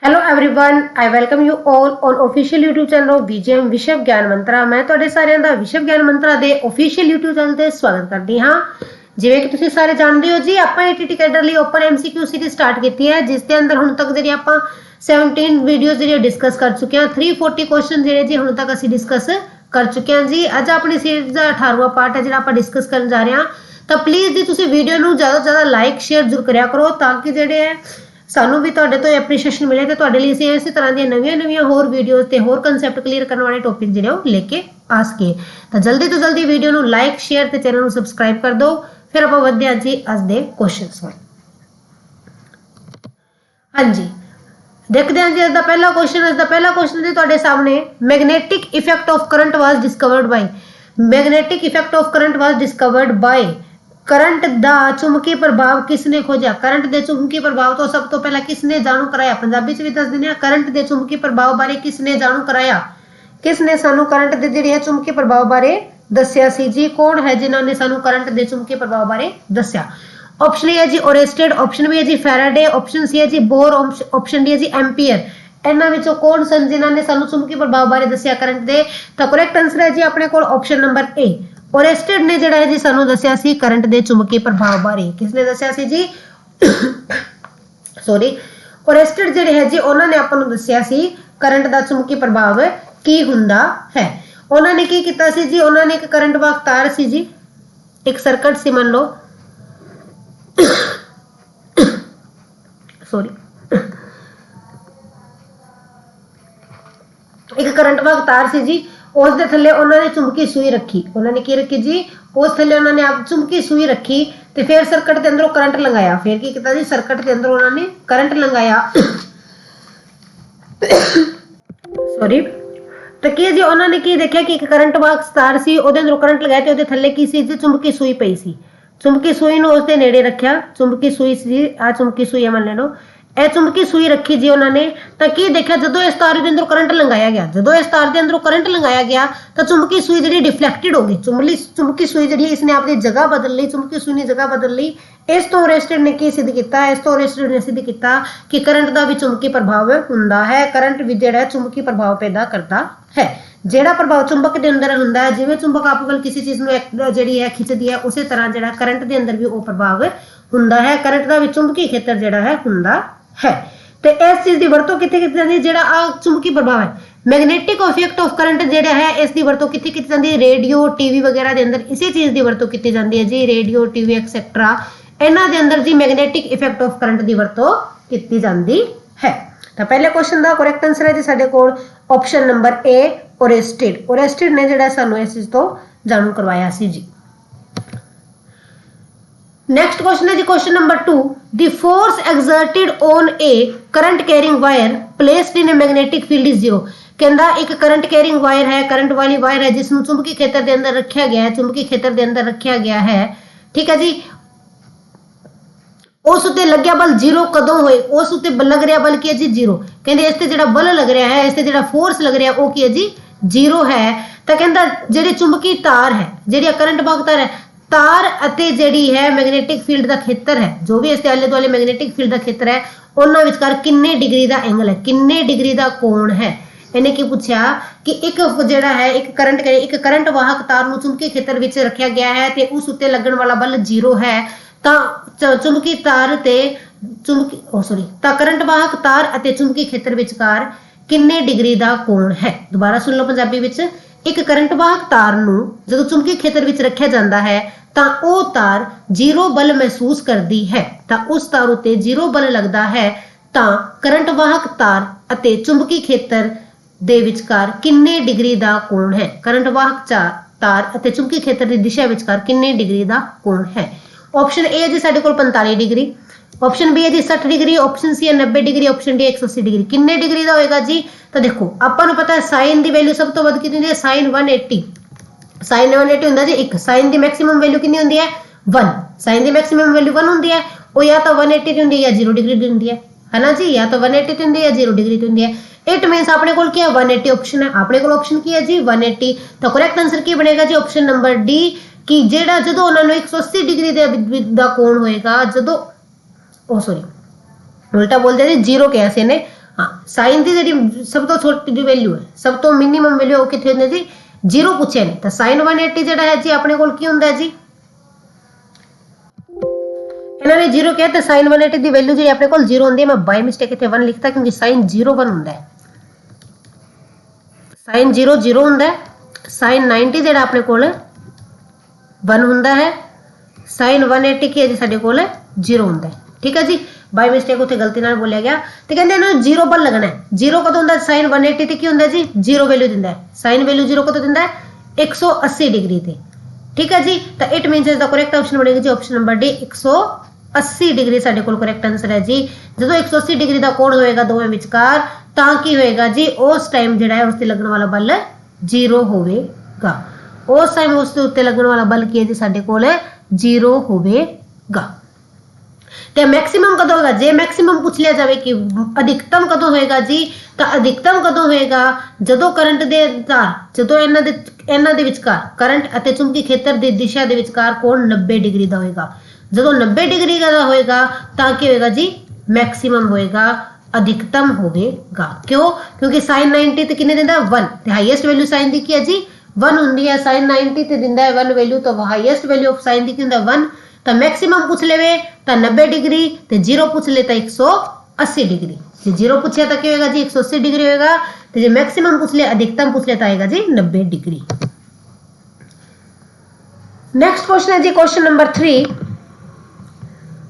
Hello everyone I welcome you all on official YouTube channel BJM विश्व ज्ञान मंत्रा। मैं ਤੁਹਾਡੇ ਸਾਰਿਆਂ ਦਾ ਵਿਸ਼ਵ ਗਿਆਨ ਮੰਤਰਾ ਦੇ ऑफिशियल यूट्यूब ਚੈਨਲ ਤੇ ਸਵਾਗਤ ਕਰਦੀ ਹਾਂ। ਜਿਵੇਂ ਕਿ ਤੁਸੀਂ ਸਾਰੇ ਜਾਣਦੇ ਹੋ ਜੀ, ਆਪਾਂ ਏਟੀਟੀ ਕੈਡਰ ਲਈ ਓਪਨ ਐਮਸੀਕਿਊ ਸੀਰੀਜ਼ ਸਟਾਰਟ ਕੀਤੀ ਹੈ, ਜਿਸ ਦੇ ਅੰਦਰ ਹੁਣ ਤੱਕ ਜਿਹੜੀ ਆਪਾਂ 17 ਵੀਡੀਓਜ਼ ਜਿਹੜੀ ਡਿਸਕਸ ਕਰ ਚੁੱਕੇ ਹਾਂ। 340 ਕੁਐਸਚਨ ਜਿਹੜੇ ਜੀ ਹੁਣ ਤੱਕ ਅਸੀਂ ਡਿਸਕਸ ਕਰ ਚੁੱਕੇ ਹਾਂ ਜੀ। ਅੱਜ ਆਪਣੀ ਸੀਰੀਜ਼ ਦਾ 18ਵਾਂ ਪਾਰਟ ਹੈ ਜਿਹੜਾ ਆਪਾਂ ਡਿਸਕਸ ਕਰਨ ਜਾ ਰਹੇ ਹਾਂ। ਤਾਂ ਪਲੀਜ਼ ਜੀ ਤੁਸੀਂ ਵੀਡੀਓ ਨੂੰ ਜ਼ਿਆਦਾ ਤੋਂ ਜ਼ਿਆਦਾ ਲਾਈਕ ਸ਼ੇਅਰ ਜ਼ਰੂਰ ਕਰਿਆ ਕਰੋ, ਤਾਂ ਕਿ ਜਿਹੜੇ ਹੈ ਸਾਨੂੰ ਵੀ ਤੁਹਾਡੇ ਤੋਂ ਐਪਰੀਸ਼ੀਏਸ਼ਨ ਮਿਲੇ ਤੇ ਤੁਹਾਡੇ ਲਈ ਅਸੀਂ ਇਸੇ ਤਰ੍ਹਾਂ ਦੀਆਂ ਨਵੀਆਂ ਹੋਰ ਵੀਡੀਓਜ਼ ਤੇ ਹੋਰ ਕਨਸੈਪਟ ਕਲੀਅਰ ਕਰਨ ਵਾਲੇ ਟੌਪਿਕ ਜਿਹੜੇ ਉਹ ਲੈ ਕੇ ਆ ਸਕੀਏ। ਤਾਂ ਜਲਦੀ ਤੋਂ ਜਲਦੀ ਵੀਡੀਓ ਨੂੰ ਲਾਈਕ ਸ਼ੇਅਰ ਤੇ ਚੈਨਲ ਨੂੰ ਸਬਸਕ੍ਰਾਈਬ ਕਰ ਦਿਓ। ਫਿਰ ਆਪਾਂ ਵਧਦੇ ਹਾਂ ਜੀ ਅੱਜ ਦੇ ਕੁਐਸਚਨਸ ਵੱਲ। ਹਾਂਜੀ, ਦੇਖਦੇ ਹਾਂ ਜੀ ਅੱਜ ਦਾ ਪਹਿਲਾ ਕੁਐਸਚਨ ਜੀ ਤੁਹਾਡੇ ਸਾਹਮਣੇ। Magnetic effect of current was discovered by current दा चुंबकी प्रभाव किसने खोजा। करंट दे चुंबकी प्रभाव तो सब तो पहला किसने जानू कराया। पंजाबी च भी दस दिने करंट दे चुंबकी प्रभाव बारे किसने जानू कराया। किसने सानू करंट दे जिहड़े चुंबकी प्रभाव बारे दस्या सी जी। कौन है जिन्हां ने सानू करंट दे चुंबकी प्रभाव बारे दस्या। ऑप्शन ए है जी ओरेस्टेड, ऑप्शन बी है जी फैराडे, ऑप्शन सी है जी बोर, ऑप्शन डी है जी एम्पीयर। ਇਹਨਾਂ ਵਿੱਚੋਂ ਕੌਣ ਸਨ ਜਿਨ੍ਹਾਂ ਨੇ ਸਾਨੂੰ ਚੁੰਬਕੀ ਪ੍ਰਭਾਵ ਬਾਰੇ ਦੱਸਿਆ ਕਰੰਟ ਦੇ। ਤਾਂ ਕਰੈਕਟ ਆਨਸਰ ਹੈ ਜੀ ਆਪਣੇ ਕੋਲ ਆਪਸ਼ਨ ਨੰਬਰ ਏ। ओरेस्टेड ने जिहड़ा है जी सानू दस्सिया सी करंट दे चुंबकी प्रभाव बारे। किसने दस्सिया सी जी सॉरी ओरेस्टेड जिहड़े है जी उन्होंने आपां नू दस्सिया सी करंट दा चुंबकी प्रभाव की हुंदा है। उन्होंने की कीता सी जी, उन्होंने एक करंट वाहक तार सी जी, एक सर्किट सी मान लो सॉरी एक करंट वाहक तार सी जी, उस दे थल्ले उन्होंने चुंबकी सूई रखी। उन्होंने की रखी जी, उस थल्ले उन्होंने आप चुंबकी सूई रखी ते फिर सर्किट के अंदरों करंट लगाया। फिर की कीता जी, सर्किट के अंदर उन्होंने करंट लगाया सॉरी तो की जी उन्होंने की देखा कि एक करंट वाहक तार सी, उहदे अंदरों करंट लगाया ते उहदे थल्ले की सी जी चुंबकी सूई पई सी। चुंबकी सूई नूं उसदे नेड़े रखिया। चुंबकी सूई सी, आ चुंबकी सूई है मान लो, ਇਹ ਚੁੰਬਕੀ ਸੂਈ ਰੱਖੀ ਜੀ ਉਹਨਾਂ ਨੇ। ਤਾਂ ਕੀ ਦੇਖਿਆ, ਜਦੋਂ ਇਸ ਤਾਰ ਦੇ ਅੰਦਰੋਂ ਕਰੰਟ ਲੰਘਾਇਆ ਗਿਆ, ਤਾਂ ਚੁੰਬਕੀ ਸੂਈ ਜਿਹੜੀ ਡਿਫਲੈਕਟਡ ਹੋ ਗਈ। ਚੁੰਬਕੀ ਸੂਈ ਜਿਹੜੀ ਇਸਨੇ ਆਪਣੀ ਜਗ੍ਹਾ ਬਦਲ ਲਈ, ਚੁੰਬਕੀ ਸੂਈ ਨੇ ਜਗ੍ਹਾ ਬਦਲ ਲਈ। ਇਸ ਤੋਂ ਓਰੇਸਟਡ ਨੇ ਕੀ ਸਿੱਧ ਕੀਤਾ, ਕਿ ਕਰੰਟ ਦਾ ਵੀ ਚੁੰਬਕੀ ਪ੍ਰਭਾਵ ਹੁੰਦਾ ਹੈ। ਕਰੰਟ ਵੀ ਜਿਹੜਾ ਚੁੰਬਕੀ ਪ੍ਰਭਾਵ ਪੈਦਾ ਕਰਦਾ ਹੈ। ਜਿਹੜਾ ਪ੍ਰਭਾਵ ਚੁੰਬਕ ਦੇ ਅੰਦਰ ਹੁੰਦਾ ਹੈ, ਜਿਵੇਂ ਚੁੰਬਕ ਆਪਸ ਵਿੱਚ ਕਿਸੇ ਚੀਜ਼ ਨੂੰ ਜਿਹੜੀ ਹੈ ਖਿੱਚਦੀ ਹੈ, ਉਸੇ ਤਰ੍ਹਾਂ ਜਿਹੜਾ ਕਰੰਟ ਦੇ ਅੰਦਰ ਵੀ ਉਹ ਪ੍ਰਭਾਵ ਹੁੰਦਾ ਹੈ। ਕਰੰਟ ਦਾ ਵੀ ਚੁੰਬਕੀ ਖੇਤਰ ਜਿਹੜਾ ਹੈ ਹੁੰਦਾ है। ਤੇ ਇਸ ਚੀਜ਼ ਦੀ ਵਰਤੋਂ ਕਿੱਥੇ ਕੀਤੀ ਜਾਂਦੀ ਹੈ, ਜਿਹੜਾ ਆ ਚੁੰਬਕੀ ਪ੍ਰਭਾਵ ਹੈ, ਮੈਗਨੈਟਿਕ ਇਫੈਕਟ ਆਫ ਕਰੰਟ ਜਿਹੜਾ ਹੈ, ਇਸ ਦੀ ਵਰਤੋਂ ਕਿੱਥੇ ਕੀਤੀ ਜਾਂਦੀ ਹੈ, ਰੇਡੀਓ ਟੀਵੀ ਵਗੈਰਾ ਦੇ ਅੰਦਰ ਇਸੇ ਚੀਜ਼ ਦੀ ਵਰਤੋਂ ਕੀਤੀ ਜਾਂਦੀ ਹੈ ਜੀ। ਰੇਡੀਓ ਟੀਵੀ ਐਕਸੈਟਰਾ ਇਹਨਾਂ ਦੇ ਅੰਦਰ ਜੀ ਮੈਗਨੈਟਿਕ ਇਫੈਕਟ ਆਫ ਕਰੰਟ ਦੀ ਵਰਤੋਂ ਕੀਤੀ ਜਾਂਦੀ ਹੈ। ਤਾਂ ਪਹਿਲੇ ਕੁਐਸਚਨ ਦਾ ਕਰੈਕਟ ਆਨਸਰ ਹੈ ਜੀ ਸਾਡੇ ਕੋਲ ਆਪਸ਼ਨ ਨੰਬਰ ਏ ओरेस्टेड ਨੇ ਜਿਹੜਾ ਸਾਨੂੰ ਇਸ ਚੀਜ਼ ਤੋਂ ਜਾਣੂ ਕਰਵਾਇਆ ਸੀ ਜੀ। नेक्स्ट क्वेश्चन है जी question number 2। The force exerted on a current carrying wire placed in a magnetic field is 0। कहंदा एक करंट कैरिंग वायर है, करंट वाली वायर है, जिसਨੂੰ चुंबकी क्षेत्र के अंदर रखा गया है, ठीक है जी। उस उत्ते लग्या बल 0 कदों होए, उस उत्ते लग रहा बल की है जी 0। कहंदे इस ते जिहड़ा बल लग रहा है, इस ते जिहड़ा फोर्स लग रहा है, वो की है जी 0 है। तो कहंदा जिहड़ी चुंबकी तार है, जिहड़ी करंट वाहक तार है, तार ਅਤੇ ਜਿਹੜੀ ਹੈ ਮੈਗਨੈਟਿਕ ਫੀਲਡ ਦਾ ਖੇਤਰ ਹੈ, ਜੋ ਵੀ ਇਸ ਦੇ ਆਲੇ ਦੁਆਲੇ ਮੈਗਨੈਟਿਕ ਫੀਲਡ ਦਾ ਖੇਤਰ ਹੈ, ਉਹਨਾਂ ਵਿਚਕਾਰ ਕਿੰਨੇ ਡਿਗਰੀ ਦਾ ਐਂਗਲ ਹੈ, ਕਿੰਨੇ ਡਿਗਰੀ ਦਾ ਕੋਣ ਹੈ। ਇਹਨੇ ਕੀ ਪੁੱਛਿਆ ਕਿ ਇੱਕ ਜਿਹੜਾ ਹੈ ਇੱਕ ਕਰੰਟ ਵਾਹਕ ਤਾਰ ਨੂੰ ਚੁੰਬਕੀ ਖੇਤਰ ਵਿੱਚ ਰੱਖਿਆ ਗਿਆ ਹੈ ਤੇ ਉਸ ਉੱਤੇ ਲੱਗਣ ਵਾਲਾ ਬਲ 0 ਹੈ। ਤਾਂ ਚੁੰਬਕੀ ਤਾਰ ਤੇ ਤਾਂ ਕਰੰਟ ਵਾਹਕ ਤਾਰ ਅਤੇ ਚੁੰਬਕੀ ਖੇਤਰ ਵਿਚਕਾਰ ਕਿੰਨੇ ਡਿਗਰੀ ਦਾ ਕੋਣ ਹੈ। ਦੁਬਾਰਾ ਸੁਣ ਲਓ ਪੰਜਾਬੀ ਵਿੱਚ। ਇੱਕ ਕਰੰਟ ਵਾਹਕ ਤਾਰ ਨੂੰ ਜਦੋਂ ਚੁੰਬਕੀ ਖੇਤਰ ਵਿੱਚ ਰੱਖਿਆ ਜਾਂਦਾ ਹੈ ਤਾਂ ਉਹ ਤਾਰ 0 ਬਲ ਮਹਿਸੂਸ ਕਰਦੀ ਹੈ। ਤਾਂ ਉਸ ਤਾਰ ਉੱਤੇ 0 ਬਲ ਲੱਗਦਾ ਹੈ। ਤਾਂ ਕਰੰਟ ਵਾਹਕ ਤਾਰ ਅਤੇ ਚੁੰਬਕੀ ਖੇਤਰ ਦੇ ਵਿਚਕਾਰ ਕਿੰਨੇ ਡਿਗਰੀ ਦਾ ਕੋਣ ਹੈ। ਕਰੰਟ ਵਾਹਕ ਤਾਰ ਅਤੇ ਚੁੰਬਕੀ ਖੇਤਰ ਦੀ ਦਿਸ਼ਾ ਵਿਚਕਾਰ ਕਿੰਨੇ ਡਿਗਰੀ ਦਾ ਕੋਣ ਹੈ। ਆਪਸ਼ਨ ਏ ਹੈ ਜੀ ਸਾਡੇ ਕੋਲ 45 ਡਿਗਰੀ, ऑप्शन बी है जी 60 डिग्री, ऑप्शन सी है 90 डिग्री, ऑप्शन डी 180 डिग्री। किन्ने डिग्री का होएगा जी। तो देखो ਆਪਾਂ ਨੂੰ ਪਤਾ ਹੈ ਸਾइन ਦੀ ਵੈਲਿਊ ਸਭ ਤੋਂ ਵੱਧ ਕਿੰਨੀ ਹੁੰਦੀ ਹੈ, sin 180 ਹੁੰਦਾ ਜੀ 1। sin ਦੀ ਮੈਕਸਿਮਮ ਵੈਲਿਊ ਕਿੰਨੀ ਹੁੰਦੀ ਹੈ 1। sin ਦੀ ਮੈਕਸਿਮਮ ਵੈਲਿਊ 1 ਹੁੰਦੀ ਹੈ। ਉਹ ਜਾਂ ਤਾਂ 180 ਦੀ ਹੁੰਦੀ ਹੈ ਜਾਂ 0 डिग्री ਦੀ ਹੁੰਦੀ ਹੈ ਨਾ ਜੀ। ਜਾਂ ਤਾਂ 180 ਦੀ ਹੁੰਦੀ ਹੈ ਜਾਂ 0 डिग्री ਦੀ ਹੁੰਦੀ ਹੈ। इट मीन्स अपने को क्या 180 ऑप्शन है, अपने को ऑप्शन की है जी 180। तो करेक्ट आंसर की बनेगा जी ऑप्शन नंबर डी, कि जेड़ा जदों उन्होंने 180 डिग्री ਦਾ ਕੋਣ ਹੋਏਗਾ, ਜਦੋਂ सॉरी उल्टा बोल दिया जी 0 कहा से हाँ साइन की जी सब तो छोटी वैल्यू है, सब तो मिनीमम वैल्यू कितने होंगे जी 0 पूछे ने, तो साइन 180 जो है जी अपने को की होंगे जी इन्होंने 0 किया, तो साइन 180 की वैल्यू जी अपने को 0 होंगी। मैं बाय मिस्टेक इतने 1 लिखता क्योंकि साइन 0 1 होंगे, साइन 0 0 होंगे, साइन 90 जो अपने को 1 होंगे है, साइन 180 की है जी साढ़े को 0 होंगे। ठीक है जी, बाय मिस्टेक उत्थे गलती नाल बोलिया गया। तो कहते हैं 0 पर लगना है, 0 कदों होंगे साइन 180 ते की होंगे जी 0 वैल्यू दिंदा है, साइन वैल्यू 0 कदों दिंदा है 180 डिग्री ते। ठीक है जी, तो इट मीनस इसका करेक्ट ऑप्शन बनेगा जी ऑप्शन नंबर डी 180 डिग्री साढ़े को करेक्ट आंसर है जी। जो 180 डिग्री का कोण होएगा दोवें विचकार तां की होएगा जी उस टाइम जिहड़ा है उसते लगन वाला बल 0 होवेगा, उस टाइम उसके उत्ते लगन वाला बल की है जी साढ़े को 0 होवेगा। तो मैक्सिमम कदों होगा, जे मैक्सिमम पूछ लिया जाए कि अधिकतम कदों होएगा जी, तो अधिकतम कदों होएगा जदों करंट दे तार जदों इन्हां दे विचकार करंट अते चुंबकी खेतर दी दिशा दे विचकार कोण 90 डिग्री दा होएगा। जदों 90 डिग्री का होएगा तां की होएगा जी मैक्सिमम होएगा, अधिकतम होवेगा। क्यों? क्योंकि साइन 90 ते किन्ने दिंदा 1, ते हाईएस्ट वैल्यू साइन दी की है जी 1 हुंदी है, साइन 90 ते दिंदा है 1 वैल्यू, तो हाईएस्ट वैल्यू ऑफ साइन दी की हुंदा 1। तो मैक्सिमम पूछ लेवे तो 90 डिग्री, तो 0 पूछ ले तो 180 डिग्री। जो 0 पूछे तो क्या होगा जी 180 डिग्री होगा, तो जो मैक्सिमम पूछ ले अधिकतम पूछ ले तो आएगा जी 90 डिग्री। नेक्स्ट क्वेश्चन है जी question number 3,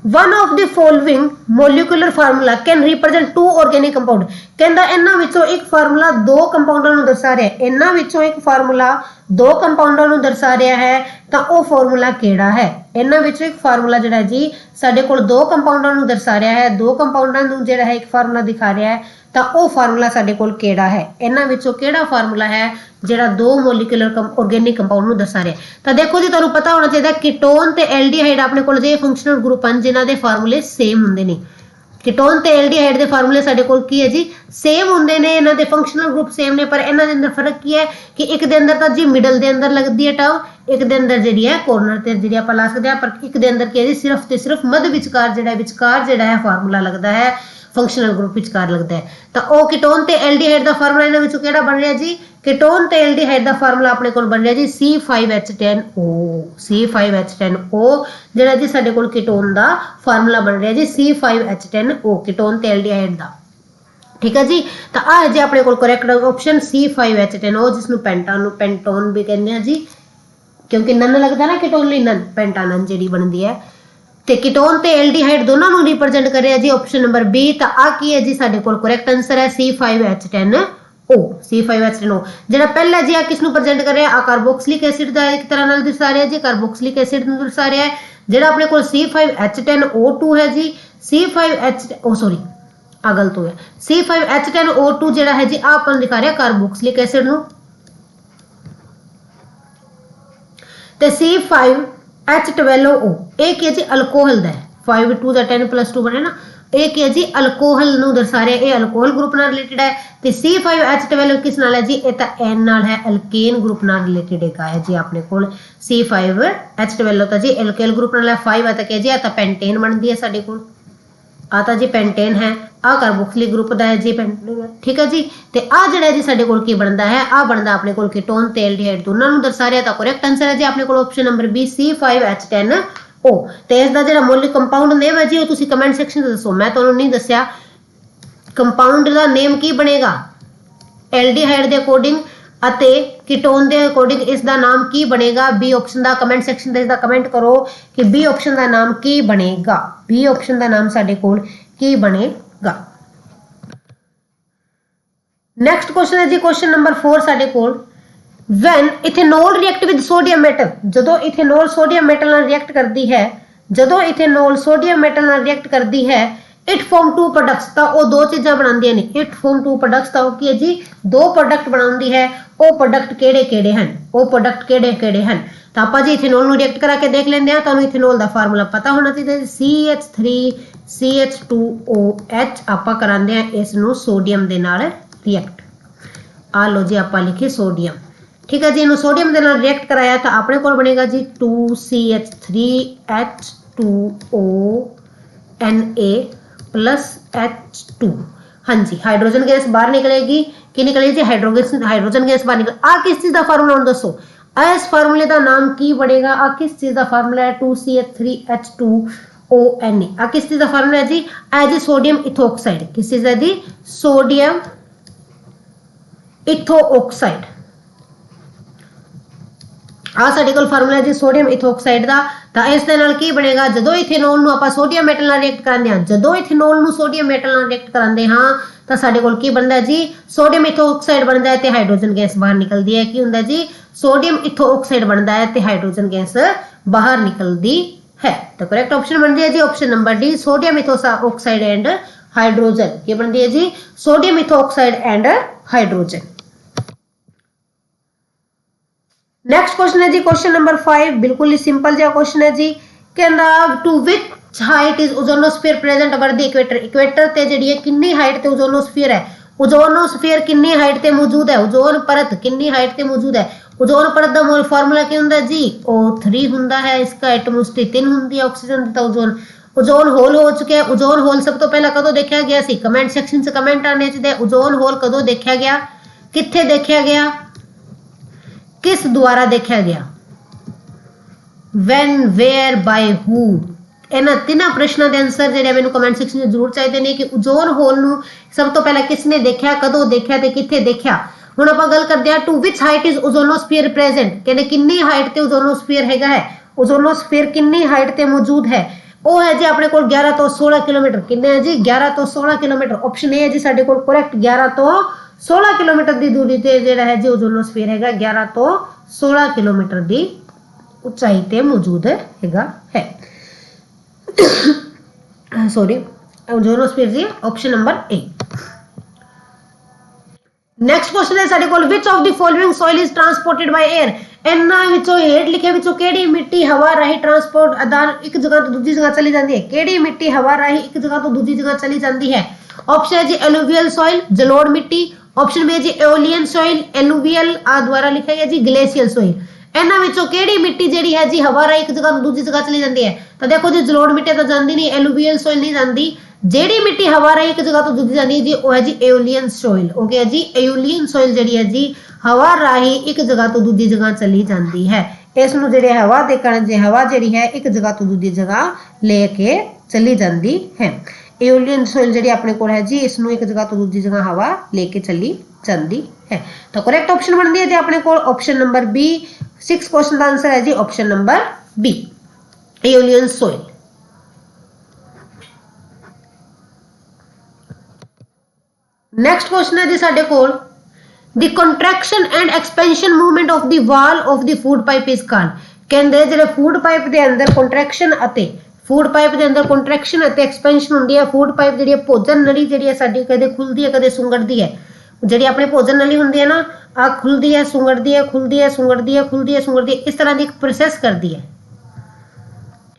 one of the following molecular formula can represent 2 organic compound. कहता इन्हां विचों एक फार्मूला 2 कंपाउंडां नूं दर्शा रहा है, इन्हां विचों एक फार्मूला 2 कंपाउंडां नूं दर्शा रहा है, तो वो फार्मूला किहड़ा है? इन्हां विचों एक फार्मूला जिहड़ा जी साडे कोल 2 कंपाउंडां नूं दर्शा रहा है, 2 कंपाउंडां नूं जिहड़ा है एक फार्मूला दिखा रहा है, तो वो फार्मूला साडे कोल किहड़ा है? इन्हां विचों किहड़ा फार्मूला है जिहड़ा 2 मोलिकुलर ऑर्गेनिक कंपाउंड नूं दर्शा रहा है? तो देखो जी तुहानूं पता होना चाहिए कीटोन ते एल्डिहाइड अपने कोल जे फंक्शनल ग्रुप हैं जिन्हां दे फार्मूले सेम हुंदे ने। कीटोन ते एल्डिहाइड दे फार्मूले साडे कोल की है जी सेम हुंदे ने, इन्हां दे फंक्शनल ग्रुप सेम ने, पर इन्हां दे अंदर फर्क की है कि एक दे अंदर तां जी मिडल दे अंदर लगदी है टर्म, एक दे अंदर जिहड़ी है कॉर्नर ते जिहड़ी आपां ला सकदे हां, पर एक दे अंदर की है जी सिर्फ ते सिर्फ मध्य विचकार जिहड़ा है फार्मूला लगदा है, फंक्शनल ग्रुप विचकार लगता है। तो ओ कीटोन ते एल्डिहाइड दा फार्मूला इन्हां विचों किहड़ा बन रहा जी? कीटोन ते एल्डिहाइड दा फार्मूला अपने कोल बन रहा जी C5H10O। C5H10O जिहड़ा जी साडे कोल कीटोन दा फार्मूला बन रहा जी C5H10O कीटोन ते एल्डिहाइड दा। ठीक है जी, तो आ है जी अपने कोल करेक्ट ऑप्शन C5H10O, जिसनूं पेंटोन भी कहंदे हैं जी, क्योंकि नन लगदा ना कीटोन लई नन पेंटानन जिहड़ी बनदी है। ते कीटोन ते एल्डिहाइड दोनों नूं रिप्रेजेंट कर रहा है जी ऑप्शन नंबर बी। तो आ की है जी साडे कोल करेक्ट आंसर है C5H10O। C5H10O जिहड़ा पहला जी आ किस नूं प्रेजेंट कर रहा है? आ कार्बोक्सिलिक एसिड दा एक तरह नाल दर्शा रहा है जी, कार्बोक्सिलिक एसिड नूं दर्शा रहा है। जिहड़ा अपने कोल C5H10O2 है जी, आ गलत हो गया, C5H10O2 जिहड़ा है जी आ अपन दिखा रहा है कार्बोक्सिलिक एसिड नूं, ते C5H12O एक है जी अल्कोहल दा है, 5 2 दा 10 + 2 बने ना, एक है जी अल्कोहल नूं दर्शा रहा है, ये अल्कोहल ग्रुप नाल रिलेटेड है। ते C5H12 किस नाल है जी? ये तां N नाल है, अल्केन ग्रुप नाल रिलेटेड है जी अपने कोल C5H12 तां जी अल्केल ग्रुप नाल है। 5 है तां क्या जी आ तां पेंटेन बनदी है साडे कोल, आता जी पेंटेन है, आ कार्बोक्सिलिक ग्रुप दा है जी पेंटेन। ठीक है जी, ते आ जिहड़ा जी साडे कोल की बनदा है, आ बनदा अपने कोल कीटोन ते एल्डिहाइड दोनों नूं दर्शा रहा है। तो करेक्ट आंसर है जी अपने कोल ऑप्शन नंबर बी C5H10O। ते इसदा जिहड़ा मौलिक कंपाउंड नेम है जी वो तुसीं कमेंट सेक्शन ते दसो, मैं तुहानूं नहीं दस्सिया कंपाउंड दा नेम की बनेगा एल्डिहाइड दे अकॉर्डिंग अते कीटोन दे अकॉर्डिंग इसदा नाम की बनेगा। बी ऑप्शन दा कमेंट सेक्शन ते इसदा कमेंट करो कि बी ऑप्शन दा नाम की बनेगा, बी ऑप्शन दा नाम साडे कोल की बनेगा। नेक्स्ट क्वेश्चन है जी क्वेश्चन नंबर 4 साडे कोल, when ethanol react with sodium metal, जदों इथेनॉल सोडियम मेटल नाल रिएक्ट करदी है, जदों इथेनॉल सोडियम मेटल नाल रिएक्ट करदी है, इट फॉर्म 2 प्रोडक्ट्स। तो वो 2 चीज़ां बनांदियां ने, इट फॉर्म 2 प्रोडक्ट्स। तो की है जी 2 प्रोडक्ट बनाउंदी है, वो प्रोडक्ट किहड़े-किहड़े हन? वो प्रोडक्ट किहड़े-किहड़े हन? तो आपां जी इथेनॉल नूं रिएक्ट करा के देख लैंदे हां। तुहानूं इथेनॉल दा फार्मूला पता होना चाहिए, CH3CH2OH आपां करांदे हां इस नूं सोडियम दे नाल रिएक्ट। आ लो जी आपां लिखे सोडियम, ठीक है जी, इनू सोडियम के नाल रिएक्ट कराया तो अपने को बनेगा जी 2CH3H2O Na + H2 हाँ जी, हाइड्रोजन गैस बाहर निकलेगी कि निकलेगी जी, हाइड्रोजन गैस बाहर निकल। आ किस चीज का फार्मूला हूं दसो, इस फार्मूले का नाम की बनेगा, आ किस चीज का फार्मूला है, 2CH3H2ONe। आ किस चीज का फार्मूला है जी, ए जी सोडियम इथोक्साइड, किस चीज है जी, सोडियम इथोक्साइड। ਆ ਸਾਡੇ ਕੋਲ ਫਾਰਮੂਲਾ ਹੈ ਜੀ ਸੋਡੀਅਮ ਇਥੋਕਸਾਈਡ ਦਾ। ਤਾਂ ਇਸ ਦੇ ਨਾਲ ਕੀ ਬਣੇਗਾ, ਜਦੋਂ ਇਥੇਨੋਲ ਨੂੰ ਆਪਾਂ ਸੋਡੀਅਮ ਮੈਟਲ ਨਾਲ ਰਿਐਕਟ ਕਰਾਉਂਦੇ ਹਾਂ, ਜਦੋਂ ਇਥੇਨੋਲ ਨੂੰ ਸੋਡੀਅਮ ਮੈਟਲ ਨਾਲ ਰਿਐਕਟ ਕਰਾਉਂਦੇ ਹਾਂ ਤਾਂ ਸਾਡੇ ਕੋਲ ਕੀ ਬਣਦਾ ਜੀ, ਸੋਡੀਅਮ ਇਥੋਕਸਾਈਡ ਬਣਦਾ ਹੈ ਤੇ ਹਾਈਡਰੋਜਨ ਗੈਸ ਬਾਹਰ ਨਿਕਲਦੀ ਹੈ। ਕੀ ਹੁੰਦਾ ਜੀ, ਸੋਡੀਅਮ ਇਥੋਕਸਾਈਡ ਬਣਦਾ ਹੈ ਤੇ ਹਾਈਡਰੋਜਨ ਗੈਸ ਬਾਹਰ ਨਿਕਲਦੀ ਹੈ। ਤਾਂ ਕਰੈਕਟ ਆਪਸ਼ਨ ਬਣਦੀ ਹੈ ਜੀ option number D, sodium ethoxide and hydrogen. ਕੀ ਬਣਦੀ ਹੈ ਜੀ, sodium ethoxide and hydrogen. Next question है जी क्वेश्चन नंबर 5, बिल्कुल ही सिंपल जो क्वेश्चन है जी, कहना to which height is ozonosphere present over the equator. Equator ते जिहड़ी है कितनी हाइट ते ओजोनोस्फीयर है, ओजोनोस्फीयर कितनी हाइट ते मौजूद है, ओजोन परत कितनी हाइट ते मौजूद है। ओजोन परत का फार्मूला क्या हुंदा जी, O3 हुंदा है, इसका एटमोस्फेयर 3 हुंदी है ऑक्सीजन तथा ओजोन। ओजोन होल हो चुके हैं। ओजोन होल सब तो पहला कदों देखा गया सी, कमेंट सेक्शन से कमेंट आने चाहिए, ओजोन होल कदों देखा गया, कित्थे देखा गया, किस द्वारा देखा गया, when, where, by, who। ਇਹਨਾਂ ਤਿੰਨਾਂ ਪ੍ਰਸ਼ਨਾਂ ਦੇ ਆਨਸਰ ਜਿਹੜੇ ਮੈਨੂੰ ਕਮੈਂਟ ਸੈਕਸ਼ਨ ਵਿੱਚ ਜ਼ਰੂਰ ਚਾਹੀਦੇ ਨੇ ਕਿ ਓਜ਼ੋਨ ਹੋਲ ਨੂੰ ਸਭ ਤੋਂ ਪਹਿਲਾਂ ਕਿਸਨੇ ਦੇਖਿਆ, ਕਦੋਂ ਦੇਖਿਆ ਤੇ ਕਿੱਥੇ ਦੇਖਿਆ। ਹੁਣ ਆਪਾਂ ਗੱਲ ਕਰਦੇ ਹਾਂ to which height is ozonosphere present, ਕਹਿੰਦੇ ਕਿੰਨੀ ਹਾਈਟ ਤੇ ਓਜ਼ੋਨੋਸਫੀਅਰ ਹੈਗਾ ਹੈ, ਓਜ਼ੋਨੋਸਫੀਅਰ ਕਿੰਨੀ ਹਾਈਟ ਤੇ ਮੌਜੂਦ ਹੈ। ਉਹ ਹੈ ਜੀ ਆਪਣੇ ਕੋਲ 11 ਤੋਂ 16 ਕਿਲੋਮੀਟਰ। ਕਿੰਨੇ ਹੈ ਜੀ, 11 ਤੋਂ 16 ਕਿਲੋਮੀਟਰ। ਆਪਸ਼ਨ ਏ ਹੈ ਜੀ ਸਾਡੇ ਕੋਲ ਕਰੈਕਟ, 11 ਤੋਂ 16 ਕਿਲੋਮੀਟਰ ਦੀ ਦੂਰੀ ਤੇ ਜਿਹੜਾ ਹੈ ਜੀ ਓਜ਼ੋਨੋਸਫੀਅਰ ਹੈਗਾ, 11 ਤੋਂ 16 ਕਿਲੋਮੀਟਰ ਦੀ ਉਚਾਈ ਤੇ ਮੌਜੂਦ ਹੈਗਾ ਹੈ। ਸੌਰੀ, ਓਜ਼ੋਨੋਸਫੀਅਰ ਜੀ option number A. Next question ਹੈ ਸਾਡੇ ਕੋਲ which of the following soil is transported by air. ਇਹਨਾਂ ਵਿੱਚੋਂ ਹੇਠ ਲਿਖੇ ਵਿੱਚੋਂ ਕਿਹੜੀ ਮਿੱਟੀ ਹਵਾ ਰਾਹੀਂ ਟਰਾਂਸਪੋਰਟ ਆਦਾਨ ਇੱਕ ਜਗ੍ਹਾ ਤੋਂ ਦੂਜੀ ਜਗ੍ਹਾ ਚਲੀ ਜਾਂਦੀ ਹੈ। ਕਿਹੜੀ ਮਿੱਟੀ ਹਵਾ ਰਾਹੀਂ ਇੱਕ ਜਗ੍ਹਾ ਤੋਂ ਦੂਜੀ ਜਗ੍ਹਾ ਚਲੀ ਜਾਂਦੀ ਹੈ। ऑप्शन है जी एलुवियल सॉइल, जलोढ़ मिट्टी। ऑप्शन बी है जी एओलियन सॉइल, एलुवियल द्वारा लिखा गया जी ग्लेशियल सॉइल। ਇਹਨਾਂ ਵਿੱਚੋਂ ਕਿਹੜੀ ਮਿੱਟੀ ਜਿਹੜੀ ਹੈ ਜੀ ਹਵਾ ਰਾਹੀਂ ਇੱਕ ਜਗ੍ਹਾ ਤੋਂ ਦੂਜੀ ਜਗ੍ਹਾ ਚਲੀ ਜਾਂਦੀ ਹੈ। ਤਾਂ ਦੇਖੋ ਜੀ ਜਲੋੜ ਮਿੱਟੀ ਤਾਂ ਜਾਂਦੀ ਨਹੀਂ, ਐਲੂਵੀਅਲ ਸੋਇਲ ਨਹੀਂ ਜਾਂਦੀ। ਜਿਹੜੀ ਮਿੱਟੀ ਹਵਾ ਰਾਹੀਂ ਇੱਕ ਜਗ੍ਹਾ ਤੋਂ ਦੂਜੀ ਜਾਂਦੀ ਹੈ ਜੀ ਉਹ ਹੈ ਜੀ एओलियन ਸੋਇਲ। ਓਕੇ ਹੈ ਜੀ, एओलियन ਸੋਇਲ ਜਿਹੜੀ ਹੈ ਜੀ ਹਵਾ ਰਾਹੀਂ ਇੱਕ ਜਗ੍ਹਾ ਤੋਂ ਦੂਜੀ ਜਗ੍ਹਾ ਚਲੀ ਜਾਂਦੀ ਹੈ। ਇਸ ਨੂੰ ਜਿਹੜੇ ਹਵਾ ਦੇ ਕਾਰਨ ਜੇ ਹਵਾ ਜਿਹੜੀ ਹੈ ਇੱਕ ਜਗ੍ਹਾ ਤੋਂ ਦੂਜੀ ਜਗ੍ਹਾ ਲੈ ਕੇ ਚਲੀ ਜਾਂਦੀ ਹੈ। एओलियन सॉइल ਜਿਹੜੀ ਆਪਣੇ ਕੋਲ ਹੈ ਜੀ ਇਸ ਨੂੰ ਇੱਕ ਜਗ੍ਹਾ ਤੋਂ ਦੂਜੀ ਜਗ੍ਹਾ ਹਵਾ ਲੈ ਕੇ ਚਲੀ ਜਾਂਦੀ ਹੈ। ਤਾਂ ਕਰੈਕਟ ਆਪਸ਼ਨ ਬਣਦੀ ਹੈ ਜੀ ਆਪਣੇ ਕੋਲ ਆਪਸ਼ਨ ਨੰਬਰ ਬੀ। 6 क्वेश्चन का आंसर है जी option number B, aeolian soil. Next question है जी साडे कोल the contraction and expansion movement of the wall of the food pipe is called. कहंदे जेडे फूड पाइप दे अंदर कंट्रैक्शन अते फूड पाइप दे अंदर कंट्रैक्शन अते एक्सपेंशन हुंदी है। फूड पाइप जेडी भोजन नली जेडी है साडी कदे खुलदी है कदे सुंगड़दी है। ਜਿਹੜੀ ਆਪਣੇ ਭੋਜਨ ਨਲੀ ਹੁੰਦੀ ਹੈ ਨਾ ਆ ਖੁੱਲਦੀ ਹੈ ਸੁੰਗੜਦੀ ਹੈ, ਖੁੱਲਦੀ ਹੈ ਸੁੰਗੜਦੀ ਹੈ, ਖੁੱਲਦੀ ਹੈ ਸੁੰਗੜਦੀ ਹੈ, ਇਸ ਤਰ੍ਹਾਂ ਦੀ ਇੱਕ ਪ੍ਰੋਸੈਸ ਕਰਦੀ ਹੈ।